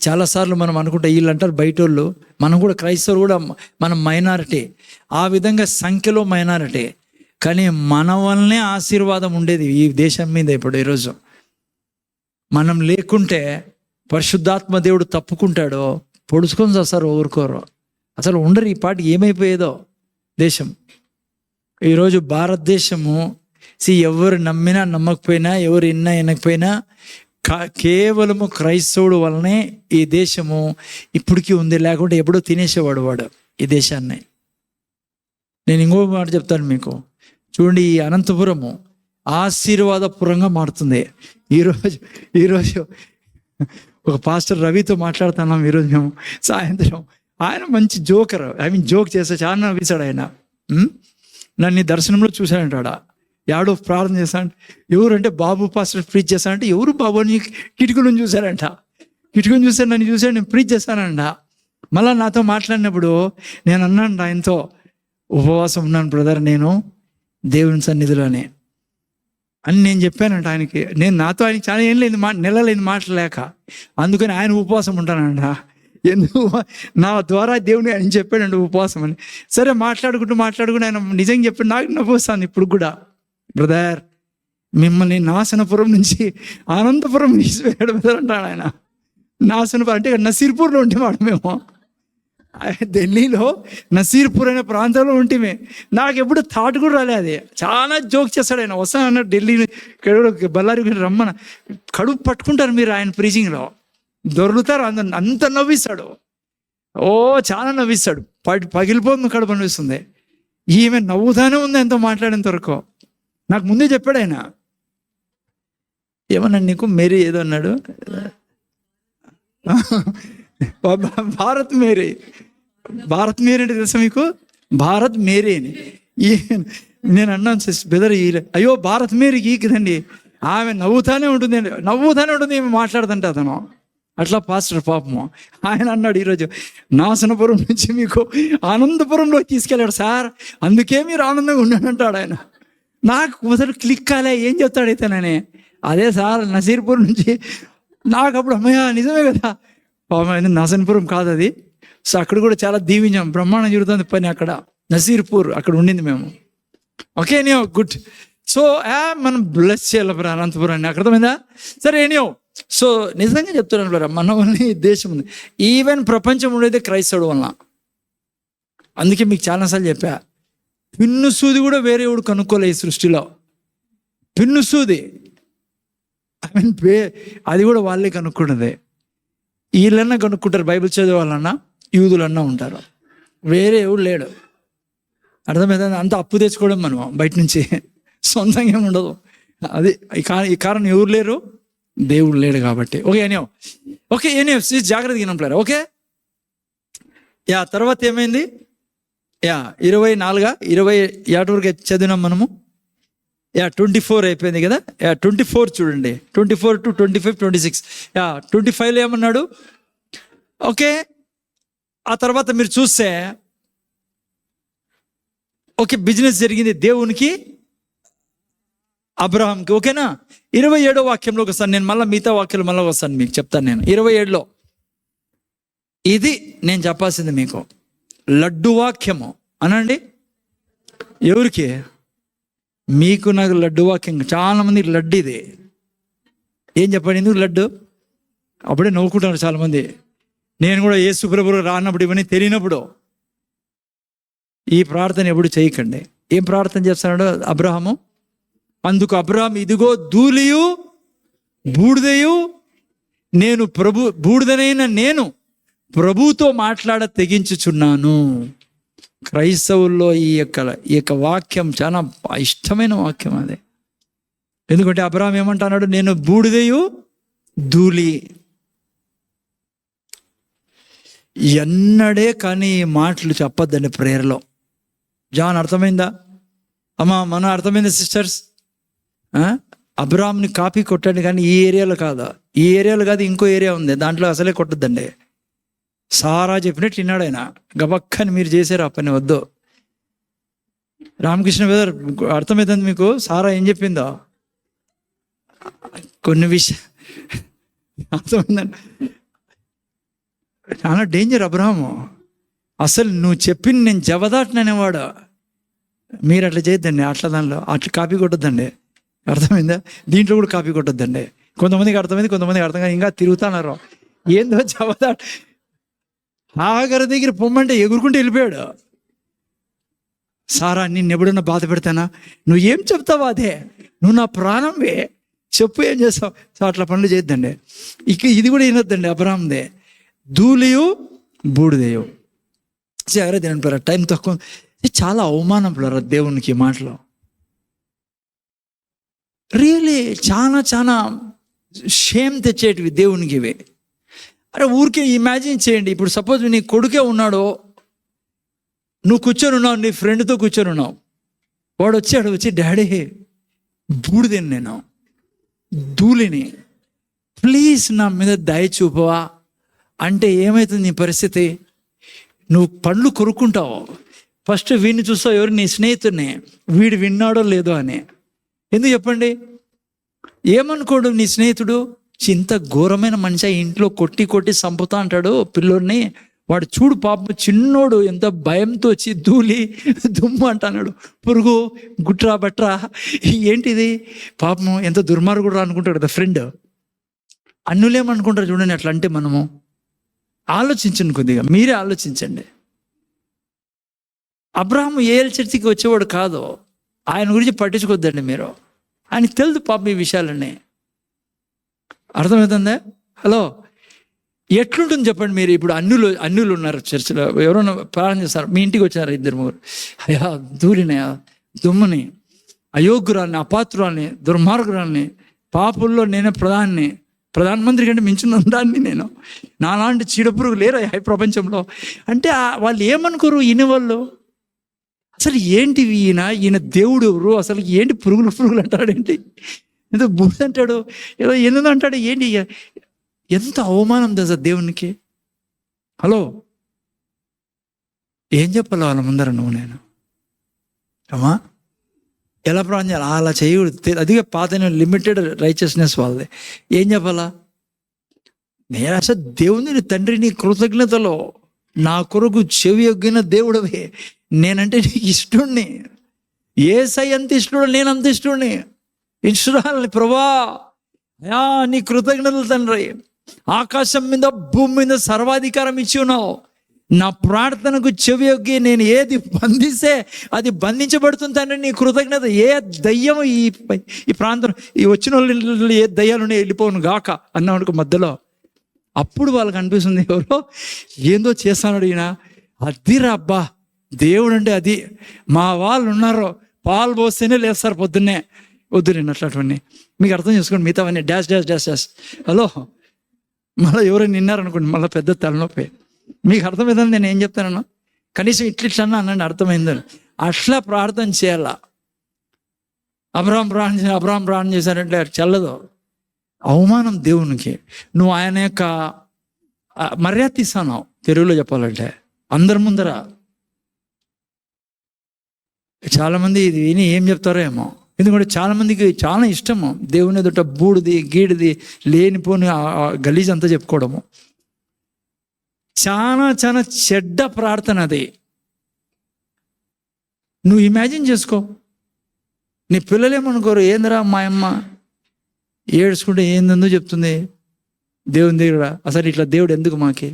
చాలాసార్లు మనం అనుకుంటే వీళ్ళు అంటారు బయట వాళ్ళు, మనం కూడా క్రైస్తవులు కూడా మనం మైనారిటీ, ఆ విధంగా సంఖ్యలో మైనారిటీ. కానీ మన వల్లనే ఆశీర్వాదం ఉండేది ఈ దేశం మీద. ఇప్పుడు ఈరోజు మనం లేకుంటే పరిశుద్ధాత్మ దేవుడు తప్పుకుంటాడో, పొడుచుకొని చేస్తారు, ఊరుకోరు, అసలు ఉండరు. ఈ పాటికి ఏమైపోయేదో దేశం. ఈరోజు భారతదేశము ఎవరు నమ్మినా నమ్మకపోయినా, ఎవరు విన్నా వినకపోయినా, కేవలము క్రైస్తవుడు వలనే ఈ దేశము ఇప్పటికీ ఉంది. లేకుంటే ఎప్పుడో తినేసేవాడు వాడు ఈ దేశాన్ని. నేను ఇంకో మాట చెప్తాను మీకు, చూడండి, ఈ అనంతపురము ఆశీర్వాదపురంగా మారుతుంది. ఈరోజు ఒక పాస్టర్ రవితో మాట్లాడుతున్నాం ఈరోజు మేము సాయంత్రం. ఆయన మంచి జోకర్, జోక్ చేస్తే చాలా నవ్విస్తాడు ఆయన. నన్ను దర్శనంలో చూశాడంటాడా, ఎవడో ప్రార్థన చేశాడంట. ఎవరంటే బాబు పాస్టర్ ప్రీచ్ చేశానంటే, ఎవరు బాబు అని కిటికీలను చూశారంట. కిటికీని చూశాను, నన్ను చూశాడు, నేను ప్రీచ్ చేశానంట. మళ్ళీ నాతో మాట్లాడినప్పుడు నేను అన్నాను ఆయనతో, ఉపవాసం ఉన్నాను బ్రదర్ నేను దేవుని సన్నిధిలోనే అని నేను చెప్పానంట ఆయనకి. నాతో ఆయనకి చాలా ఏం లేదు, నెలలేదు మాట్లాడలేక, అందుకని ఆయన ఉపవాసం ఉంటానంట. ఎందుకు? నా ద్వారా దేవుని ఆయన చెప్పాడండి ఉపవాసం అని. సరే, మాట్లాడుకుంటూ ఆయన నిజంగా చెప్పాడు. నాకు నవ్వు వస్తుంది ఇప్పుడు కూడా. బ్రదర్, మిమ్మల్ని నాశనపురం నుంచి అనంతపురం తీసిపోయాడు బ్రదర్ అంటాడు ఆయన. నాశనపురం అంటే నసీర్పూర్లో ఉంటేవాడు మేము. ఢిల్లీలో నసీర్పూర్ అనే ప్రాంతంలో ఉంటేమే. నాకు ఎప్పుడు థాట్ కూడా రాలే. అది చాలా జోక్ చేస్తాడు ఆయన. వస్తానన్నాడు ఢిల్లీ బళ్ళారి రమ్మన, కడుపు పట్టుకుంటారు మీరు ఆయన ప్రీచింగ్లో, దొరుకుతారు, అంత నవ్విస్తాడు. చాలా నవ్విస్తాడు. పగిలిపోతుంది కడుపు అనిపిస్తుంది. ఈమె నవ్వుతానే ఉంది ఎంతో మాట్లాడేంత వరకు. నాకు ముందే చెప్పాడు ఆయన. ఏమన్నాడు నీకు? మేరీ ఏదో అన్నాడు, భారత్ మేరీ అంటే తెలుసా మీకు? భారత్ మేరీ అని. నేను అన్నాను బెదర్, అయ్యో భారత్ మేరీకి కదండి, ఆమె నవ్వుతానే ఉంటుంది ఈమె మాట్లాడుతుంటే అతను. అట్లా పాస్టర్ పాపము. ఆయన అన్నాడు ఈరోజు, నాశనపురం నుంచి మీకు ఆనందపురంలో తీసుకెళ్ళాడు సార్, అందుకే మీరు ఆనందంగా ఉండండి అంటాడు ఆయన. నాకు మొదలు క్లిక్ కాలే, ఏం చెప్తాడు అయితేనని. అదే సార్, నసీర్పూర్ నుంచి. నాకు అప్పుడు అమ్మయ్య నిజమే కదా, నాశనపురం కాదు అది. సో అక్కడ కూడా చాలా దీవించాం, బ్రహ్మాండం జరుగుతుంది పని అక్కడ. నసీర్పూర్ అక్కడ ఉండింది మేము. ఓకే, ఎనియో గుడ్. సో మనం బ్లెస్ చేయాలి అనంతపురాన్ని, అర్థమైందా? సరే, ఎనియో. సో నిజంగా చెప్తున్నాను బ్రదర్, మన వల్ల ఈ దేశం ఉంది. ఈవెన్ ప్రపంచం ఉండేది క్రైస్తవుడు వల్ల. అందుకే మీకు చాలాసార్లు చెప్పా, పిన్ను సూది కూడా వేరే ఎవడు కనుక్కోలే ఈ సృష్టిలో. పిన్ను సూది అది కూడా వాళ్ళే కనుక్కున్నదే. వీళ్ళన్నా కనుక్కుంటారు, బైబిల్ చదివే వాళ్ళన్నా, యూదులన్నా ఉంటారు, వేరే ఎవడు లేడు. అర్థమైందా? అంత అప్పు తెచ్చుకోవడం మనం బయట నుంచి, సొంతంగా ఏమి ఉండదు. అది ఈ కారణం ఎవరు లేరు, దేవుడు లేడు కాబట్టి. ఓకే ఏనియో జాగ్రత్తగా వినంటారు. ఓకే యా, తర్వాత ఏమైంది? 24 20 వరకు చదివినాం మనము. 24 అయిపోయింది కదా. 24 చూడండి, 24 to 25 26. 25లో ఏమన్నాడు? ఓకే, ఆ తర్వాత మీరు చూస్తే ఓకే బిజినెస్ జరిగింది దేవునికి అబ్రహాంకి. ఓకేనా? 27వ వాక్యంలోకి వస్తాను నేను, మళ్ళీ మిగతా వాక్యాలు మళ్ళీ వస్తాను మీకు చెప్తాను నేను. 27లో ఇది నేను చెప్పాల్సింది మీకు, లడ్డు వాక్యము అనండి. ఎవరికి? మీకు నాకు లడ్డు వాక్యం. చాలా మందికి లడ్డు ఇది. ఏం చెప్పండి, ఎందుకు లడ్డు? అప్పుడే నవ్వుకుంటారు చాలామంది. నేను కూడా యేసు ప్రభువు రానప్పుడు ఇవన్నీ తెలియనప్పుడు ఈ ప్రార్థన ఎప్పుడు చేయకండి. ఏం ప్రార్థన చేస్తున్నాడు అబ్రహాము? అందుకు అబ్రహాము, ఇదిగో ధూళియు బూడిదయు నేను బూడిదనైన నేను ప్రభువుతో మాట్లాడ తెగించుచున్నాను. క్రైస్తవుల్లో ఈ యొక్క వాక్యం చాలా ఇష్టమైన వాక్యం అది. ఎందుకంటే అబ్రహాం ఏమంటున్నాడు? నేను బూడిదయు ధూళి. ఎన్నడే కానీ ఈ మాటలు చెప్పొద్దండి ప్రేయర్లో. జాన్ అర్థమైందా అమ్మా? మన అర్థమైందా సిస్టర్స్? అబ్రహాంని కాపీ కొట్టండి, కానీ ఈ ఏరియాలో కాదు. ఈ ఏరియాలో కాదు, ఇంకో ఏరియా ఉంది, దాంట్లో అసలే కొట్టద్దండి. సారా చెప్పినట్టు విన్నాడు ఆయన. గబక్కని మీరు చేశారు ఆ పని, వద్దు. రామకృష్ణ బ్రదర్ అర్థమవుతుంది మీకు? సారా ఏం చెప్పిందో కొన్ని విషయం అర్థమైందండి. చాలా డేంజర్ అబ్రహాము. అసలు నువ్వు చెప్పింది నేను జవదాటననేవాడు. మీరు అట్లా చేయొద్దండి, దానిలో అట్లా కాపీ కొట్టొద్దండి. అర్థమైందా? దీంట్లో కూడా కాపీ కొట్టొద్దండి. కొంతమందికి అర్థమైంది, కొంతమందికి అర్థం కాదు, ఇంకా తిరుగుతున్నారు. ఏందో జవదాట. ఆగరి దగ్గర పొమ్మంటే ఎగురుకుంటూ వెళ్ళిపోయాడు. సారా నిన్ను ఎప్పుడన్నా బాధ పెడతానా? నువ్వు ఏం చెప్తావా? అదే నువ్వు నా ప్రాణంవే, చెప్పు ఏం చేస్తావు? సో అట్లా పనులు చేయొద్దండి. ఇది కూడా వినొద్దండి అబ్రహాందే. ధూళియు బూడిదయు. సరే తినంటారా, టైం తక్కువ. చాలా అవమానం పడరా దేవునికి మాటలు. రియలీ చాలా చాలా షేమ్ తెచ్చేటివి దేవునికి ఇవి. అరే ఊరికే ఇమాజిన్ చేయండి, ఇప్పుడు సపోజ్ నీ కొడుకే ఉన్నాడు, నువ్వు కూర్చొని ఉన్నావు, నీ ఫ్రెండ్తో కూర్చొని ఉన్నావు, వాడు వచ్చి డాడీ బూడిదని నేను ధూళిని, ప్లీజ్ నా మీద దయ చూపవా అంటే ఏమవుతుంది నీ పరిస్థితి? నువ్వు పండ్లు కొరుక్కుంటావు. ఫస్ట్ వీడిని చూస్తావు, ఎవరు? నీ స్నేహితుడిని. వీడు విన్నాడో లేదో అని. ఎందుకు చెప్పండి? ఏమనుకోడు నీ స్నేహితుడు? ఇంత ఘోరమైన మనిషి ఇంట్లో కొట్టి చంపుతా అంటాడు పిల్లోడిని. వాడు చూడు పాపం చిన్నోడు ఎంత భయంతో వచ్చి ధూళి దుమ్ము అంటున్నాడు, పురుగు గుట్రా బట్రా ఏంటిది పాపం, ఎంత దుర్మార్గుడు అనుకుంటాడు కదా ఫ్రెండ్. అన్నులేమనుకుంటారు చూడండి అట్లా. అంటే మనము ఆలోచించండి, కొద్దిగా మీరే ఆలోచించండి. అబ్రహాము ఏఎల్ చర్చికి వచ్చేవాడు కాదు, ఆయన గురించి పట్టించుకోద్దండి మీరు. ఆయనకి తెలుసు పాపం ఈ విషయాలన్నీ. అర్థమవుతుందా? హలో, ఎట్లుంటుంది చెప్పండి మీరు? ఇప్పుడు అన్యులు ఉన్నారు చర్చిలో, ఎవరైనా ప్రార్థన చేస్తారు, మీ ఇంటికి వచ్చినారు 2-3, అయ్యా ధూళినయా దుమ్ముని, అయోగ్యురాల్ని, అపాత్రురాల్ని, దుర్మార్గురాల్ని, పాపుల్లో నేనే ప్రధానమంత్రి కంటే మించిన దాన్ని నేను, నాలాంటి చీడపురుగు లేరు ఈ ప్రపంచంలో అంటే వాళ్ళు ఏమనుకోరు వాళ్ళు? అసలు ఏంటి ఈయన దేవుడు ఎవరు? అసలు ఏంటి పురుగులు అంటాడేంటి? ఏదో బూడి అంటాడు, ఏదో ఎందుకు అంటాడు, ఏంటి? ఎంత అవమానం తెలుసా దేవునికి. హలో, ఏం చెప్పాలి వాళ్ళ ముందర నేను? అమ్మా ఎలా ప్రాణం చేయాలి? అలా చేయకూడదు. అదిగా పాత లిమిటెడ్ రైచియస్నెస్ వాళ్ళది. ఏం చెప్పాలా? నేను అసలు దేవుని తండ్రి, నీ కృతజ్ఞతలో నా కొరకు చెవి యొగ్గిన దేవుడవే, నేనంటే నీకు ఇష్టుడిని. యేసయ్య ఎంత ఇష్టడు, నేను అంత ఇష్టడిని, ఇష్టరాలని ప్రభా. నీ కృతజ్ఞతలు తండ్రి. ఆకాశం మీద భూమి మీద సర్వాధికారం ఇచ్చి ఉన్నావు. నా ప్రార్థనకు చెవి యొగ్గి నేను ఏది బంధిస్తే అది బంధించబడుతుంది తండ్రి. నీ కృతజ్ఞత. ఏ దయ్యము ఈ ప్రాంతం ఈ వచ్చిన వాళ్ళు ఏ దయ్యాలునే వెళ్ళిపోను గాక అన్నవాడికి మధ్యలో అప్పుడు వాళ్ళకి అనిపిస్తుంది, ఎవరో ఏందో చేస్తాడు ఈయన. అదిరా అబ్బా దేవుడు అంటే అది. మా వాళ్ళు ఉన్నారు, పాలు పోస్తేనే లేస్తారు పొద్దున్నే, వద్దు నేను అట్లాంటివన్నీ. మీకు అర్థం చేసుకోండి, మిగతావన్నీ dash dash dash dash. Hello, మళ్ళీ ఎవరైనా విన్నారనుకోండి మళ్ళీ పెద్ద తలనొప్పి. మీకు అర్థమైందని నేను ఏం చెప్తానన్నా, కనీసం ఇట్లన్నా అనండి అర్థమైందని. అట్లా ప్రార్థన చేయాల. అబ్రాహాం ప్రార్థన చేశారంటే చల్లదు, అవమానం దేవునికి. నువ్వు ఆయన యొక్క మర్యాద తీస్తాను, తెలుగులో చెప్పాలంటే అందరి ముందర. చాలామంది ఇది విని ఏం చెప్తారో ఏమో, ఎందుకంటే చాలామందికి చాలా ఇష్టము దేవుని ఎదుట బూడిది గీడిది లేనిపోని గలీజ్ అంతా చెప్పుకోవడము. చాలా చాలా చెడ్డ ప్రార్థన అది. నువ్వు ఇమాజిన్ చేసుకో, నీ పిల్లలు ఏమనుకోరు, ఏందిరా మా అమ్మ ఏడ్చుకుంటే ఏందో చెప్తుంది దేవుని దగ్గర, అసలు ఇట్లా దేవుడు ఎందుకు మాకి.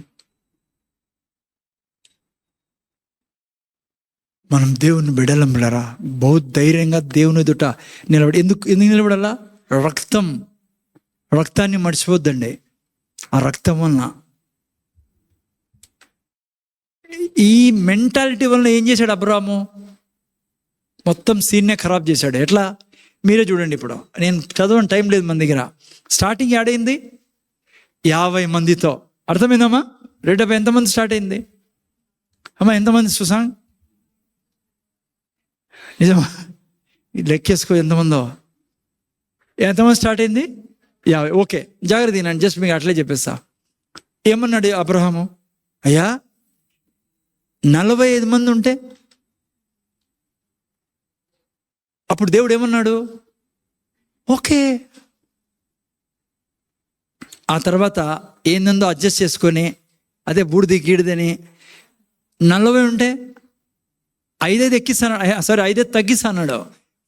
మనం దేవుని బిడలం బిడరా, బహు ధైర్యంగా దేవుని ఎదుట నిలబడి. ఎందుకు నిలబడాలా? రక్తాన్ని మర్చిపోద్దండి. ఆ రక్తం వలన, ఈ మెంటాలిటీ వలన ఏం చేశాడు అబ్రాహాము? మొత్తం సీన్నే ఖరాబ్ చేశాడు. ఎట్లా? మీరే చూడండి. ఇప్పుడు నేను చదవని టైం లేదు మన దగ్గర. స్టార్టింగ్ యాడైంది 50 మందితో. అర్థమైందమ్మా? రేటప్ ఎంతమంది స్టార్ట్ అయింది అమ్మా? ఎంతమంది సుశాంత్? నిజమా? లెక్కేసుకో ఎంతమందో. ఎంతమంది స్టార్ట్ అయింది? 50. ఓకే, జాగ్రత్త తినండి, జస్ట్ మీకు అట్లే చెప్పేస్తా. ఏమన్నాడు అబ్రహాము? అయ్యా 45 మంది ఉంటే, అప్పుడు దేవుడు ఏమన్నాడు? ఓకే. ఆ తర్వాత ఏందో అడ్జస్ట్ చేసుకొని, అదే బూడిది గీడిదని 40 ఉంటే 5 ఎక్కిస్తాను, సారీ 5 తగ్గిస్తాడు.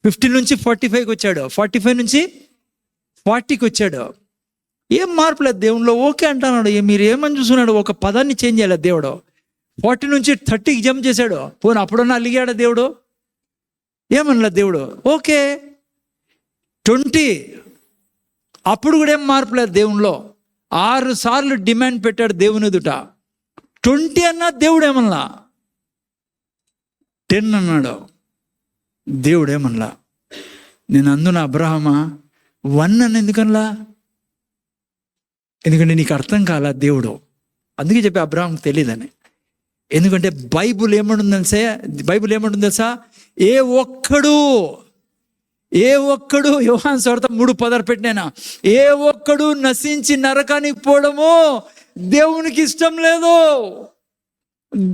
50 నుంచి 45కి వచ్చాడు, 45 నుంచి 40కి వచ్చాడు. ఏం మార్పు లేదు దేవునిలో. ఓకే అంటున్నాడు. మీరు ఏమని చూస్తున్నాడు? ఒక పదాన్ని చేంజ్ చేయాలి దేవుడు. 40 నుంచి 30కి జంప్ చేశాడు. పోనీ అప్పుడన్నా అలిగాడా దేవుడు? ఏమనలే దేవుడు. ఓకే 20, అప్పుడు కూడా ఏం మార్పు లేదు దేవునిలో. 6 సార్లు డిమాండ్ పెట్టాడు దేవుని ఎదుట. 20 అన్నా దేవుడు ఏమనలా. 10 అన్నాడు, దేవుడు ఏమనలా. నేను అందున అబ్రహామా 1 అని ఎందుకనలా? ఎందుకంటే నీకు అర్థం కాల దేవుడు. అందుకే చెప్పి అబ్రహాంకి తెలియదని. ఎందుకంటే బైబుల్ ఏమంటుంది తెలుసా? ఏ ఒక్కడు యోహాను సువార్త 3:16 పెట్టినా, ఏ ఒక్కడు నశించి నరకానికి పోవడము దేవునికి ఇష్టం లేదు.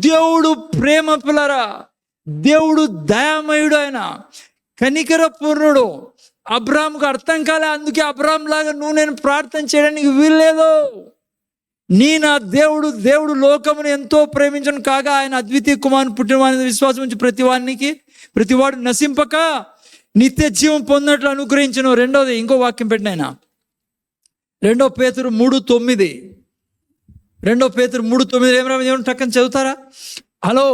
దేవుడు ప్రేమ పిల్లరా, దేవుడు దయామయుడు, ఆయన కనికర పూర్ణుడు. అబ్రాహాంకు అర్థం కాలే. అందుకే అబ్రాహాం లాగా నేను ప్రార్థన చేయడానికి వీల్లేదు. నా దేవుడు లోకమును ఎంతో ప్రేమించను కాగా ఆయన అద్వితీయ కుమారుని పుట్టినవాని విశ్వాసం నుంచి ప్రతివాడు నశింపక నిత్య జీవం పొందినట్లు అనుగ్రహించను. రెండోది ఇంకో వాక్యం పెట్టిన ఆయన, 2 పేతురు 3:9. 2 పేతురు 3:9 ఏమైనా టక్కని చదువుతారా? హలో,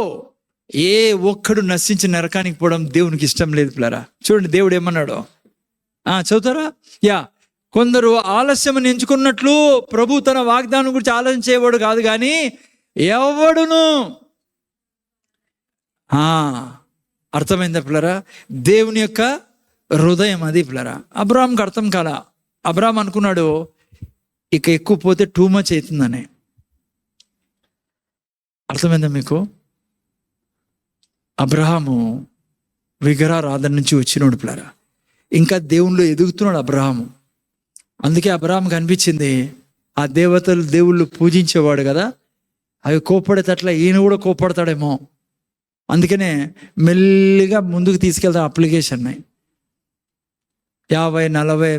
ఏ ఒక్కడు నశించి నరకానికి పోవడం దేవునికి ఇష్టం లేదు పిల్లరా. చూడండి దేవుడు ఏమన్నాడు, చదువుతారా? కొందరు ఆలస్యం ఎంచుకున్నట్లు ప్రభు తన వాగ్దానం గురించి ఆలోచన చేయవాడు కాదు, కానీ ఎవడును. అర్థమైందా పిల్లరా? దేవుని యొక్క హృదయం అది పిల్లరా. అబ్రాహాంకి అర్థం కాల. అబ్రాహాం అనుకున్నాడు ఇక ఎక్కువ పోతే టూ మచ్ అవుతుందని. అర్థమైందా మీకు? అబ్రహాము విగ్రహారాధన నుంచి వచ్చినోడు పిల్లరా. ఇంకా దేవునిలో ఎదుగుతున్నాడు అబ్రహాము. అందుకే అబ్రహాంకి అనిపించింది ఆ దేవుళ్ళు పూజించేవాడు కదా, అవి కోప్పడేటట్ల ఈయన కూడా కోప్పడతాడేమో. అందుకనే మెల్లిగా ముందుకు తీసుకెళ్తాను అప్లికేషన్ని. 50, 40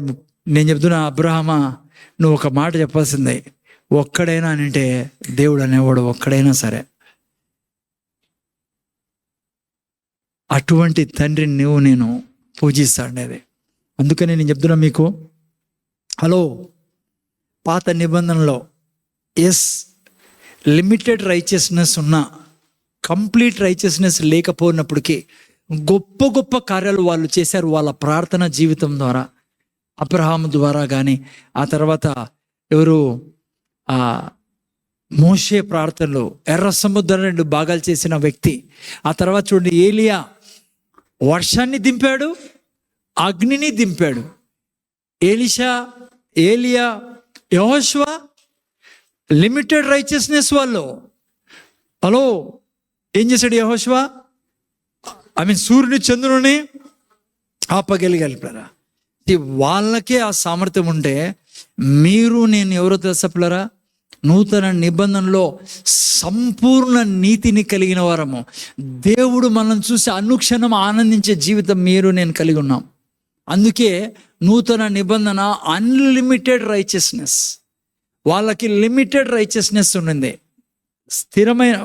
నేను చెప్తున్నా, అబ్రహామా నువ్వు ఒక మాట చెప్పాల్సిందే. ఒక్కడైనా అంటే దేవుడు అనేవాడు ఒక్కడైనా సరే. అటువంటి తండ్రిని నేను పూజిస్తాండేది. అందుకని నేను చెప్తున్నా మీకు, హలో, పాత నిబంధనలో లిమిటెడ్ రైచియస్నెస్ ఉన్నా, కంప్లీట్ రైచియస్నెస్ లేకపోయినప్పటికీ గొప్ప గొప్ప కార్యాలు వాళ్ళు చేశారు వాళ్ళ ప్రార్థన జీవితం ద్వారా. అబ్రహాము ద్వారా కానీ, ఆ తర్వాత ఎవరు మోషే ప్రార్థనలు, ఎర్ర సముద్రం 2 భాగాలు చేసిన వ్యక్తి. ఆ తర్వాత చూడండి, ఏలియా వర్షాన్ని దింపాడు, అగ్నిని దింపాడు. ఎలీషా, ఏలియా, యెహోషువ లిమిటెడ్ రైచియస్నెస్ వాళ్ళు. హలో, ఏం చేశాడు యెహోషువ? సూర్యుని చంద్రుని ఆపగలిగారా? వాళ్ళకే ఆ సామర్థ్యం ఉంటే మీరు నేను ఎవరో తెలుసా పిల్లరా? నూతన నిబంధనలో సంపూర్ణ నీతిని కలిగిన వారము. దేవుడు మనం చూసి అనుక్షణం ఆనందించే జీవితం మీరు నేను కలిగి ఉన్నాం. అందుకే నూతన నిబంధన అన్లిమిటెడ్ రైచియస్నెస్. వాళ్ళకి లిమిటెడ్ రైచియస్నెస్ ఉండింది, స్థిరమైన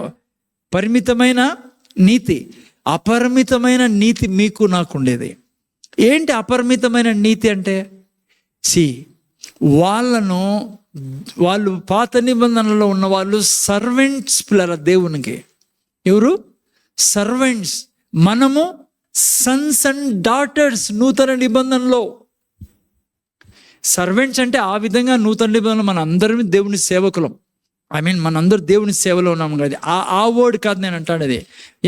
పరిమితమైన నీతి. అపరిమితమైన నీతి మీకు నాకు ఉండేది. ఏంటి అపరిమితమైన నీతి అంటే? వాళ్ళు పాత నిబంధనలో ఉన్న వాళ్ళు సర్వెంట్స్ పిల్లల దేవునికి. ఎవరు? సర్వెంట్స్. మనము సన్స్ అండ్ డాటర్స్ నూతన నిబంధనలో. సర్వెంట్స్ అంటే ఆ విధంగా నూతన నిబంధనలు మన అందరం దేవుని సేవకులం. మనందరూ దేవుని సేవలో ఉన్నాము కదా. ఆ వర్డ్ కాదు నేను అంటాను అది.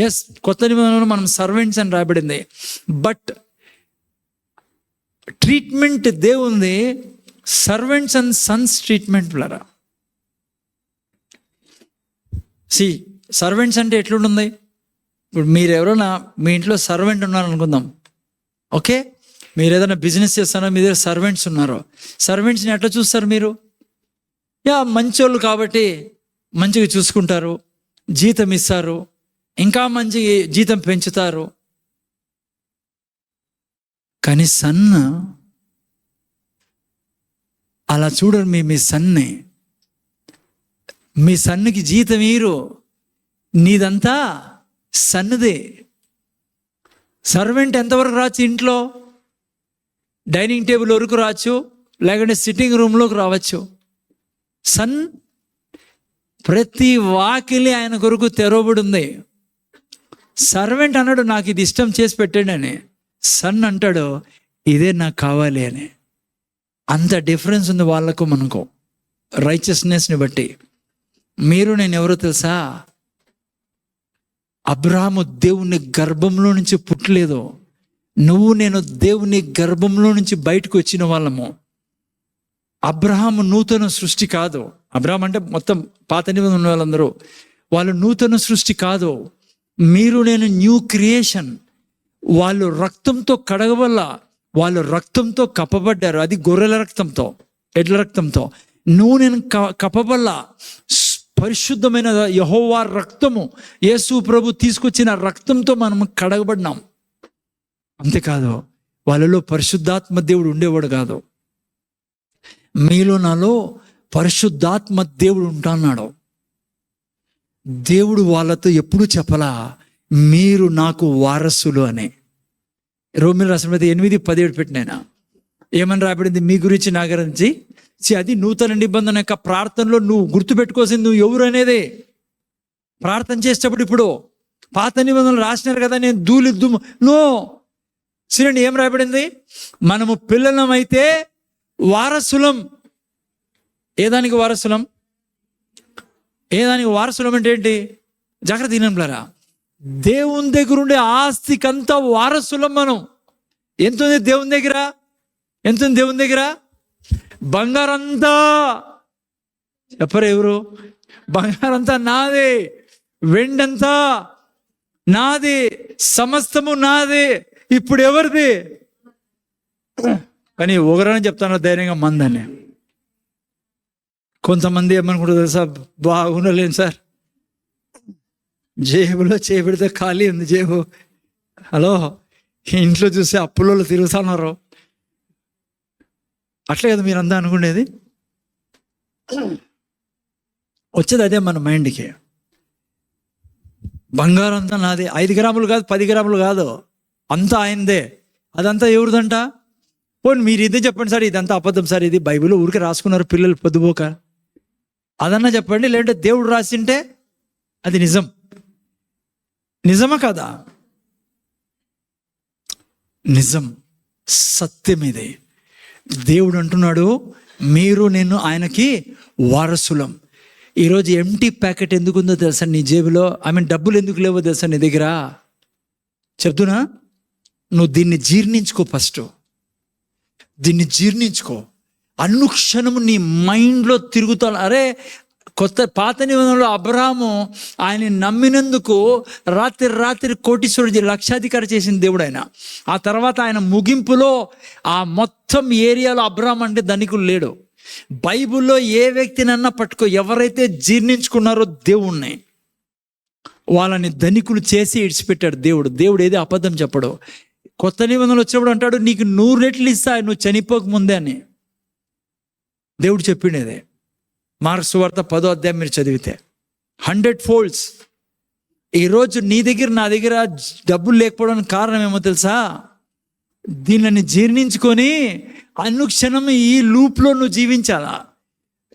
ఎస్, కొత్త నిబంధనలో మనం సర్వెంట్స్ అని రాయబడింది. బట్ ట్రీట్మెంట్ దేవుంది సర్వెంట్స్ అండ్ సన్స్ ట్రీట్మెంట్ పిల్లరా. సర్వెంట్స్ అంటే ఎట్లుంటుంది? ఇప్పుడు మీరు ఎవరైనా మీ ఇంట్లో సర్వెంట్ ఉన్నారనుకుందాం, ఓకే? మీరు ఏదైనా బిజినెస్ చేస్తారో మీ దగ్గర సర్వెంట్స్ ఉన్నారు. సర్వెంట్స్ని ఎట్లా చూస్తారు మీరు? మంచోళ్ళు కాబట్టి మంచిగా చూసుకుంటారు, జీతం ఇస్తారు, ఇంకా మంచి జీతం పెంచుతారు. కానీ సన్ అలా చూడరు. మీ సన్ని, మీ సన్నుకి జీతం ఈరు, నీదంతా సన్నదే. సర్వెంట్ ఎంతవరకు రావచ్చు? ఇంట్లో డైనింగ్ టేబుల్ వరకు రావచ్చు, లేకుంటే సిట్టింగ్ రూమ్లోకి రావచ్చు. సన్ ప్రతి వాకిలి ఆయన కొరకు తెరవబడి ఉంది. సర్వెంట్ అన్నాడు నాకు ఇది ఇష్టం చేసి పెట్టండి అని. సన్ అంటాడు ఇదే నాకు కావాలి అని. అంత డిఫరెన్స్ ఉంది వాళ్ళకు మనకు, రైచియస్నెస్ని బట్టి. మీరు నేను ఎవరో తెలుసా? అబ్రహాము దేవుని గర్భంలో నుంచి పుట్టలేదు. నువ్వు నేను దేవుని గర్భంలో నుంచి బయటకు వచ్చిన వాళ్ళము. అబ్రహాము నూతన సృష్టి కాదు. అబ్రహాం అంటే మొత్తం పాత నిబంధన ఉన్న వాళ్ళందరూ, వాళ్ళు నూతన సృష్టి కాదు. మీరు నేను న్యూ క్రియేషన్. వాళ్ళు రక్తంతో కడగవల్ల, వాళ్ళు రక్తంతో కప్పబడ్డారు. అది గొర్రెల రక్తంతో, ఎడ్ల రక్తంతో. నువ్వు నేను కప్పబల్ల పరిశుద్ధమైన యెహోవా రక్తము, యేసు ప్రభు తీసుకొచ్చిన రక్తంతో మనం కడగబడినాం. అంతేకాదు, వాళ్ళలో పరిశుద్ధాత్మ దేవుడు ఉండేవాడు కాదు. మీలో నాలో పరిశుద్ధాత్మ దేవుడు ఉంటున్నాడు. దేవుడు వాళ్ళతో ఎప్పుడు చెప్పలా మీరు నాకు వారసులు అని. రోమీయులకు రాసిన 8:17 పెట్టినాయన ఏమని రాబడింది మీ గురించి, నా గురించి? అది నూతన నిబంధన యొక్క ప్రార్థనలో నువ్వు గుర్తుపెట్టుకోవాల్సింది నువ్వు ఎవరు అనేది. ప్రార్థన చేసేటప్పుడు ఇప్పుడు పాత నిబంధనలు రాసినారు కదా, నేను దుమ్ము నో. చూడండి ఏం రాబడింది, మనము పిల్లలమైతే వారసులం. ఏదానికి వారసులం? ఏదానికి వారసులం అంటే ఏంటి? జాగ్రత్త తినంలారా, దేవుని దగ్గర ఉండే ఆస్తికంతా వారసులం మనం. ఎంత ఉంది దేవుని దగ్గర? ఎంత ఉంది దేవుని దగ్గర? బంగారంతా. చెప్పరు ఎవరు? బంగారంతా నాదే, వెండంతా నాదే, సమస్తము నాదే. ఇప్పుడు ఎవరిది? కానీ ఒకరని చెప్తాను ధైర్యంగా, మందని. కొంతమంది ఏమనుకుంటారు తెలుసా? బాగుండలేను సార్, జేబులో చేపెడితే ఖాళీ ఉంది జేబు. హలో, ఇంట్లో చూస్తే అప్పులలో తిరుగుతున్నారు. అట్లే కదా మీరంతా అనుకునేది. వచ్చేది అదే మన మైండ్కి. బంగారం అంతా నాదే, 5 గ్రాములు కాదు, 10 గ్రాములు కాదు, అంతా ఆయనదే. అదంతా ఎవరిదంట? పోనీ మీరు ఇదే చెప్పండి సార్, ఇదంతా అబద్ధం సార్, ఇది బైబిల్ ఊరికే రాసుకున్నారు పిల్లలు పొద్దుపోక, అదన్నా చెప్పండి. లేదంటే దేవుడు రాసింటే అది నిజం. నిజమా కాదా? నిజం, సత్యం ఇది. దేవుడు అంటున్నాడు మీరు నేను ఆయనకి వారసులం. ఈరోజు ఎంటీ ప్యాకెట్ ఎందుకు ఉందో తెలుసా నీ జేబులో? డబ్బులు ఎందుకు లేవో తెలుసా నీ దగ్గర? చెప్తున్నా, నువ్వు దీన్ని జీర్ణించుకో ఫస్ట్. దీన్ని జీర్ణించుకో. అనుక్షణము నీ మైండ్లో తిరుగుతాను. అరే, పాత నిబంధనలో అబ్రహాము ఆయన నమ్మినందుకు రాత్రి కోటీశ్వరుడు, లక్షాధికారి చేసిన దేవుడు ఆయన. ఆ తర్వాత ఆయన ముగింపులో ఆ మొత్తం ఏరియాలో అబ్రహాం అంటే ధనికులు లేడు. బైబిల్లో ఏ వ్యక్తినన్నా పట్టుకో, ఎవరైతే జీర్ణించుకున్నారో దేవుణ్ణి, వాళ్ళని ధనికులు చేసి ఇడిచిపెట్టాడు దేవుడు. దేవుడు ఏది అబద్ధం చెప్పడు. కొత్త నిబంధనలు వచ్చినప్పుడు అంటాడు, నీకు 100 రెట్లు ఇస్తా నువ్వు చనిపోక ముందే అని దేవుడు చెప్పిండేదే. మార్క్స్ సువార్త 10వ అధ్యాయం మీరు చదివితే 100 folds. ఈరోజు నీ దగ్గర నా దగ్గర డబ్బులు లేకపోవడానికి కారణం ఏమో తెలుసా? దీనిని జీర్ణించుకొని అనుక్షణం ఈ లూప్లో నువ్వు జీవించాలా.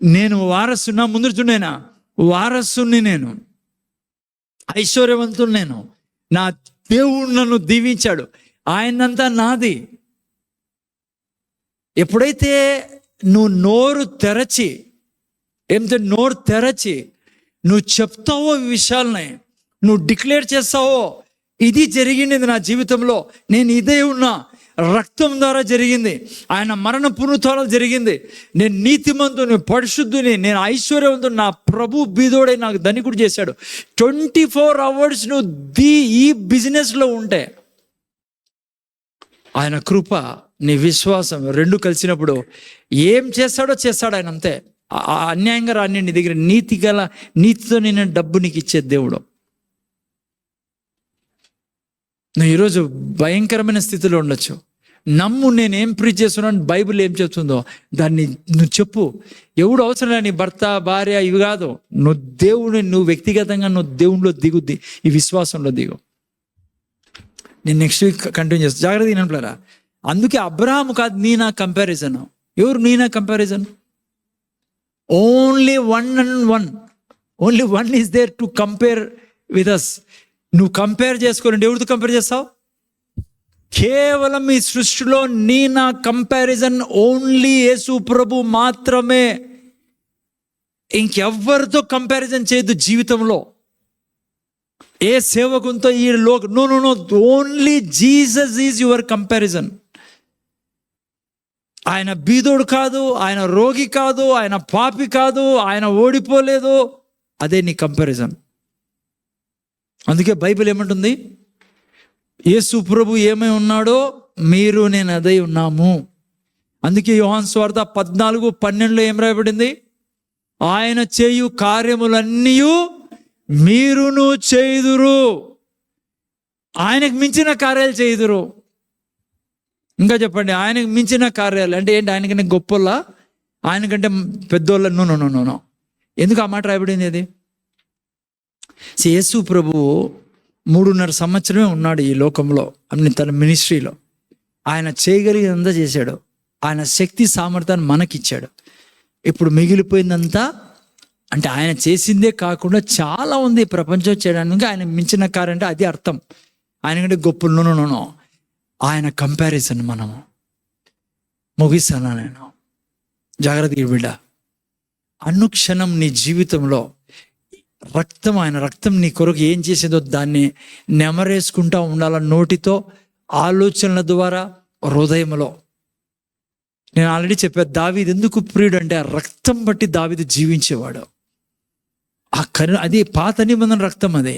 నేను వారసున్నా, ముందు చూడైనా వారసుని, నేను ఐశ్వర్యవంతుడు, నేను నా దేవుడు నన్ను దీవించాడు, ఆయనంతా నాది. ఎప్పుడైతే నువ్వు నోరు తెరచి నువ్వు చెప్తావో ఈ విషయాలని, నువ్వు డిక్లేర్ చేస్తావో, ఇది జరిగింది నా జీవితంలో, నేను ఇదే ఉన్నా, రక్తం ద్వారా జరిగింది, ఆయన మరణ పునరుత్థానం జరిగింది, నేను నీతిమంతుని, పరిశుద్ధుని, నేను ఐశ్వర్యవంతుని, నా ప్రభు బీదోడై నాకు ధనికుడు చేశాడు. 24 hours నువ్వు ఈ బిజినెస్లో ఉంటే, ఆయన కృప, నీ విశ్వాసం రెండు కలిసినప్పుడు ఏం చేస్తాడో చేస్తాడు ఆయన. అంతే. అన్యాయంగా రాని నీ దగ్గర నీతితో నేను డబ్బు నీకు ఇచ్చే దేవుడు. నువ్వు ఈరోజు భయంకరమైన స్థితిలో ఉండొచ్చు. నమ్ము, నేనేం ప్రీచ్ చేస్తున్నాను, బైబిల్ ఏం చెప్తుందో దాన్ని నువ్వు చెప్పు. ఎవడు అవసరం లేదు, నీ భర్త, భార్య, ఇవి కాదు. నువ్వు వ్యక్తిగతంగా నువ్వు దేవునిలో దిగుద్ది, ఈ విశ్వాసంలో దిగు. నేను నెక్స్ట్ వీక్ కంటిన్యూ చేస్తాను. జాగ్రత్త వినంటారా. అందుకే అబ్రహాము కాదు నీ నా కంపారిజన్. ఎవరు నీ నా comparison? Only one is there to compare with us. నువ్వు కంపేర్ చేసుకోవాలంటే ఎవరితో కంపేర్ చేస్తావు? కేవలం ఈ సృష్టిలో నీ నా కంపారిజన్ ఓన్లీ యేసు ప్రభు మాత్రమే. ఇంకెవ్వరితో కంపారిజన్ చేయొద్దు జీవితంలో. ఏ సేవకునితో ఈ no, only Jesus is your comparison. ఆయన బీదోడు కాదు, ఆయన రోగి కాదు, ఆయన పాపి కాదు, ఆయన ఓడిపోలేదు. అదే నీ కంపారిజన్. అందుకే బైబిల్ ఏమంటుంది? యేసు ప్రభు ఏమై ఉన్నాడో మీరు నేను అదే ఉన్నాము. అందుకే యోహాను సువార్త 14:12 ఏం రాయబడింది? ఆయన చేయు కార్యములన్నీ మీరును చేయుదురు, ఆయనకు మించిన కార్యాలు చేయుదురు. ఇంకా చెప్పండి, ఆయనకు మించిన కార్యాలు అంటే ఏంటి? ఆయనకంటే గొప్పోళ్ళ, ఆయనకంటే పెద్దోళ్ళ? నో. ఎందుకు ఆ మాట రాయబడింది? అది యేసు ప్రభువు 3.5 సంవత్సరమే ఉన్నాడు ఈ లోకంలో, తన మినిస్ట్రీలో. ఆయన చేయగలిగినంతా చేశాడు. ఆయన శక్తి సామర్థ్యాన్ని మనకిచ్చాడు. ఇప్పుడు మిగిలిపోయిందంతా అంటే ఆయన చేసిందే కాకుండా చాలా ఉంది ప్రపంచం చేయడానికి. ఆయన మించిన కార్యం అంటే అది అర్థం. ఆయనకంటే గొప్ప నో. ఆయన కంపారిజన్ మనము. ముగిస్తాను నేను. జాగ్రత్తగా బిడ్డ. అనుక్షణం నీ జీవితంలో ఆయన రక్తం నీ కొరకు ఏం చేసేదో దాన్ని నెమరేసుకుంటా ఉండాల. నోటితో, ఆలోచనల ద్వారా, హృదయంలో. నేను ఆల్రెడీ చెప్పా, దావీదు ఎందుకు ప్రియుడు అంటే ఆ రక్తం బట్టి దావీదు జీవించేవాడు. అది పాత నిబంధన రక్తం, అదే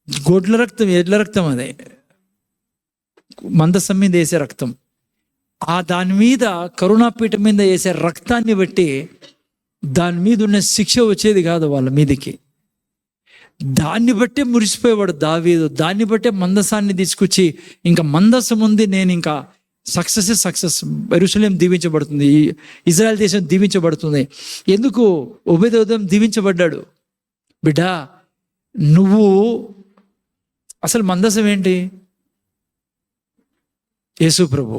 గొడ్ల రక్తం, ఎడ్ల రక్తం, అదే మందసం మీద వేసే రక్తం. దాని మీద కరుణాపీఠం మీద వేసే రక్తాన్ని బట్టి దాని మీద ఉన్న శిక్ష వచ్చేది కాదు వాళ్ళ మీదకి. దాన్ని బట్టే మురిసిపోయేవాడు దావీదు. దాన్ని బట్టే మందసాన్ని తీసుకొచ్చి, ఇంకా మందసం ఉంది, నేను ఇంకా సక్సెస్, యెరూషలేం దీవించబడుతుంది, ఇజ్రాయెల్ దేశం దీవించబడుతుంది. ఎందుకు? ఒబేదెదోం దీవించబడ్డాడు. బిడ్డ, నువ్వు అసలు మందసం ఏంటి? యేసు ప్రభు.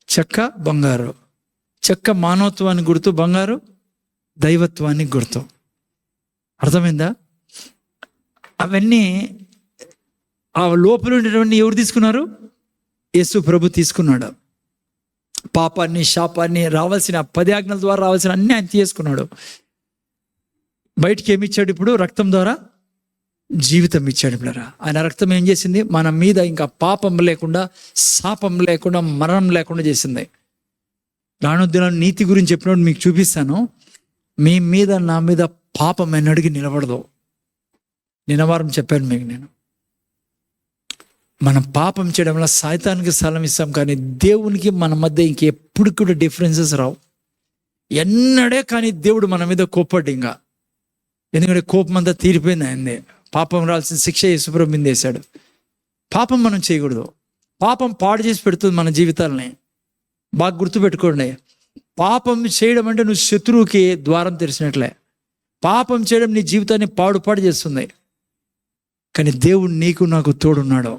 చెక్క బంగారు, చెక్క మానవత్వానికి గుర్తు, బంగారు దైవత్వానికి గుర్తు. అర్థమైందా? అవన్నీ ఆ లోపల ఉండేటువంటి ఎవరు తీసుకున్నారు? యేసు ప్రభు తీసుకున్నాడు. పాపాన్ని, శాపాన్ని, రావాల్సిన 10 ఆజ్ఞల ద్వారా రావాల్సిన అన్ని ఆయన తీసుకున్నాడు. బయటికి ఏమి ఇచ్చాడు? ఇప్పుడు రక్తం ద్వారా జీవితం ఇచ్చాడు పిల్లరా. ఆయన రక్తం ఏం చేసింది? మన మీద ఇంకా పాపం లేకుండా, శాపం లేకుండా, మరణం లేకుండా చేసింది. రానుద్దిన నీతి గురించి చెప్పినప్పుడు మీకు చూపిస్తాను. మీ మీద నా మీద పాపం ఎన్నడికి నిలబడదు. నిన్న వారం చెప్పాను మీకు నేను. మనం పాపం చేయడం వల్ల సైతానికి స్థలం ఇస్తాం, కానీ దేవునికి మన మధ్య ఇంకెప్పుడు కూడా డిఫరెన్సెస్ రావు. ఎన్నడే కానీ దేవుడు మన మీద కోప్పడ్డు ఇంకా. ఎందుకంటే కోపం అంతా తీరిపోయింది ఆయనదే. పాపం రాల్సిన శిక్ష యేసుప్రభు మీద వేశాడు. పాపం మనం చేయకూడదు. పాపం పాడు చేసి పెడుతుంది మన జీవితాలని. బాగా గుర్తుపెట్టుకోండి, పాపం చేయడం అంటే నువ్వు శత్రువుకి ద్వారం తెరిచినట్లే. పాపం చేయడం నీ జీవితాన్ని పాడు చేస్తుంది. కానీ దేవుడు నీకు నాకు తోడున్నాడు.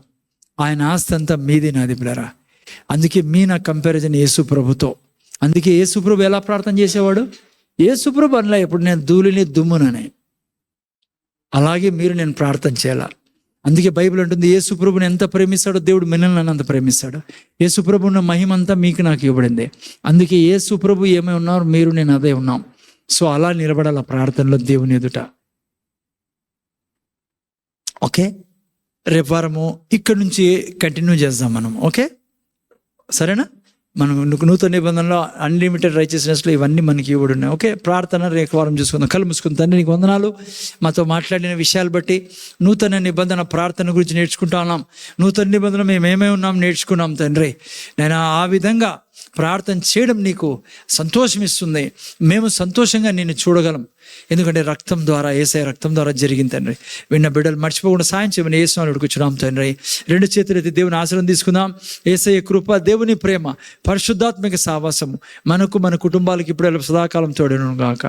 ఆయన ఆస్తి అంతా మీది నాది పిల్లరా. అందుకే మీ నా కంపారిజన్ యేసుప్రభుతో. అందుకే యేసుప్రభు ఎలా ప్రార్థన చేసేవాడు? యేసుప్రభు అనలా ఎప్పుడు నేను ధూళిని దుమ్మునని. అలాగే మీరు నేను ప్రార్థన చేయాల. అందుకే బైబిల్ అంటుంది యేసుప్రభుని ఎంత ప్రేమిస్తాడో దేవుడు మిమ్మల్ని అంత ప్రేమిస్తాడు. యేసుప్రభు ఉన్న మహిమ అంతా మీకు నాకు ఇవ్వబడింది. అందుకే యేసుప్రభు ఏమై ఉన్నారు, మీరు నేను అదే ఉన్నాం. సో అలా నిలబడాల ప్రార్థనలో దేవుని ఎదుట. ఓకే, రేపు వారము ఇక్కడ నుంచి కంటిన్యూ చేద్దాం మనం. ఓకే, సరేనా? మనం నూతన నిబంధనలో అన్లిమిటెడ్ రైచియస్నెస్లో ఇవన్నీ మనకి ఇవ్వడు ఉన్నాయి. ఓకే, ప్రార్థన రేపు వారం చూసుకుందాం. కళ్ళు మూసుకుందాం. తండ్రి నీకు వందనాలు, మాతో మాట్లాడిన విషయాలు బట్టి. నూతన నిబంధన ప్రార్థన గురించి నేర్చుకుంటా ఉన్నాం. నూతన నిబంధన మేము ఏమేమి ఉన్నాం నేర్చుకున్నాం తండ్రి. నేను ఆ విధంగా ప్రార్థన చేయడం నీకు సంతోషం ఇస్తుంది. మేము సంతోషంగా నిన్ను చూడగలం. ఎందుకంటే రక్తం ద్వారా, యేసయ్య రక్తం ద్వారా జరిగింది తండ్రి. విన్న బిడ్డలు మర్చిపోకుండా సాయం చేయమని యేసునామములో అడుగుచున్నాం తండ్రి. రెండు చేతులు ఎత్తి దేవుని ఆశీర్వాదం తీసుకుందాం. యేసయ్య కృప, దేవుని ప్రేమ, పరిశుద్ధాత్మక సావాసము మనకు మన కుటుంబాలకు ఇప్పుడు సదాకాలం తోడును గాక.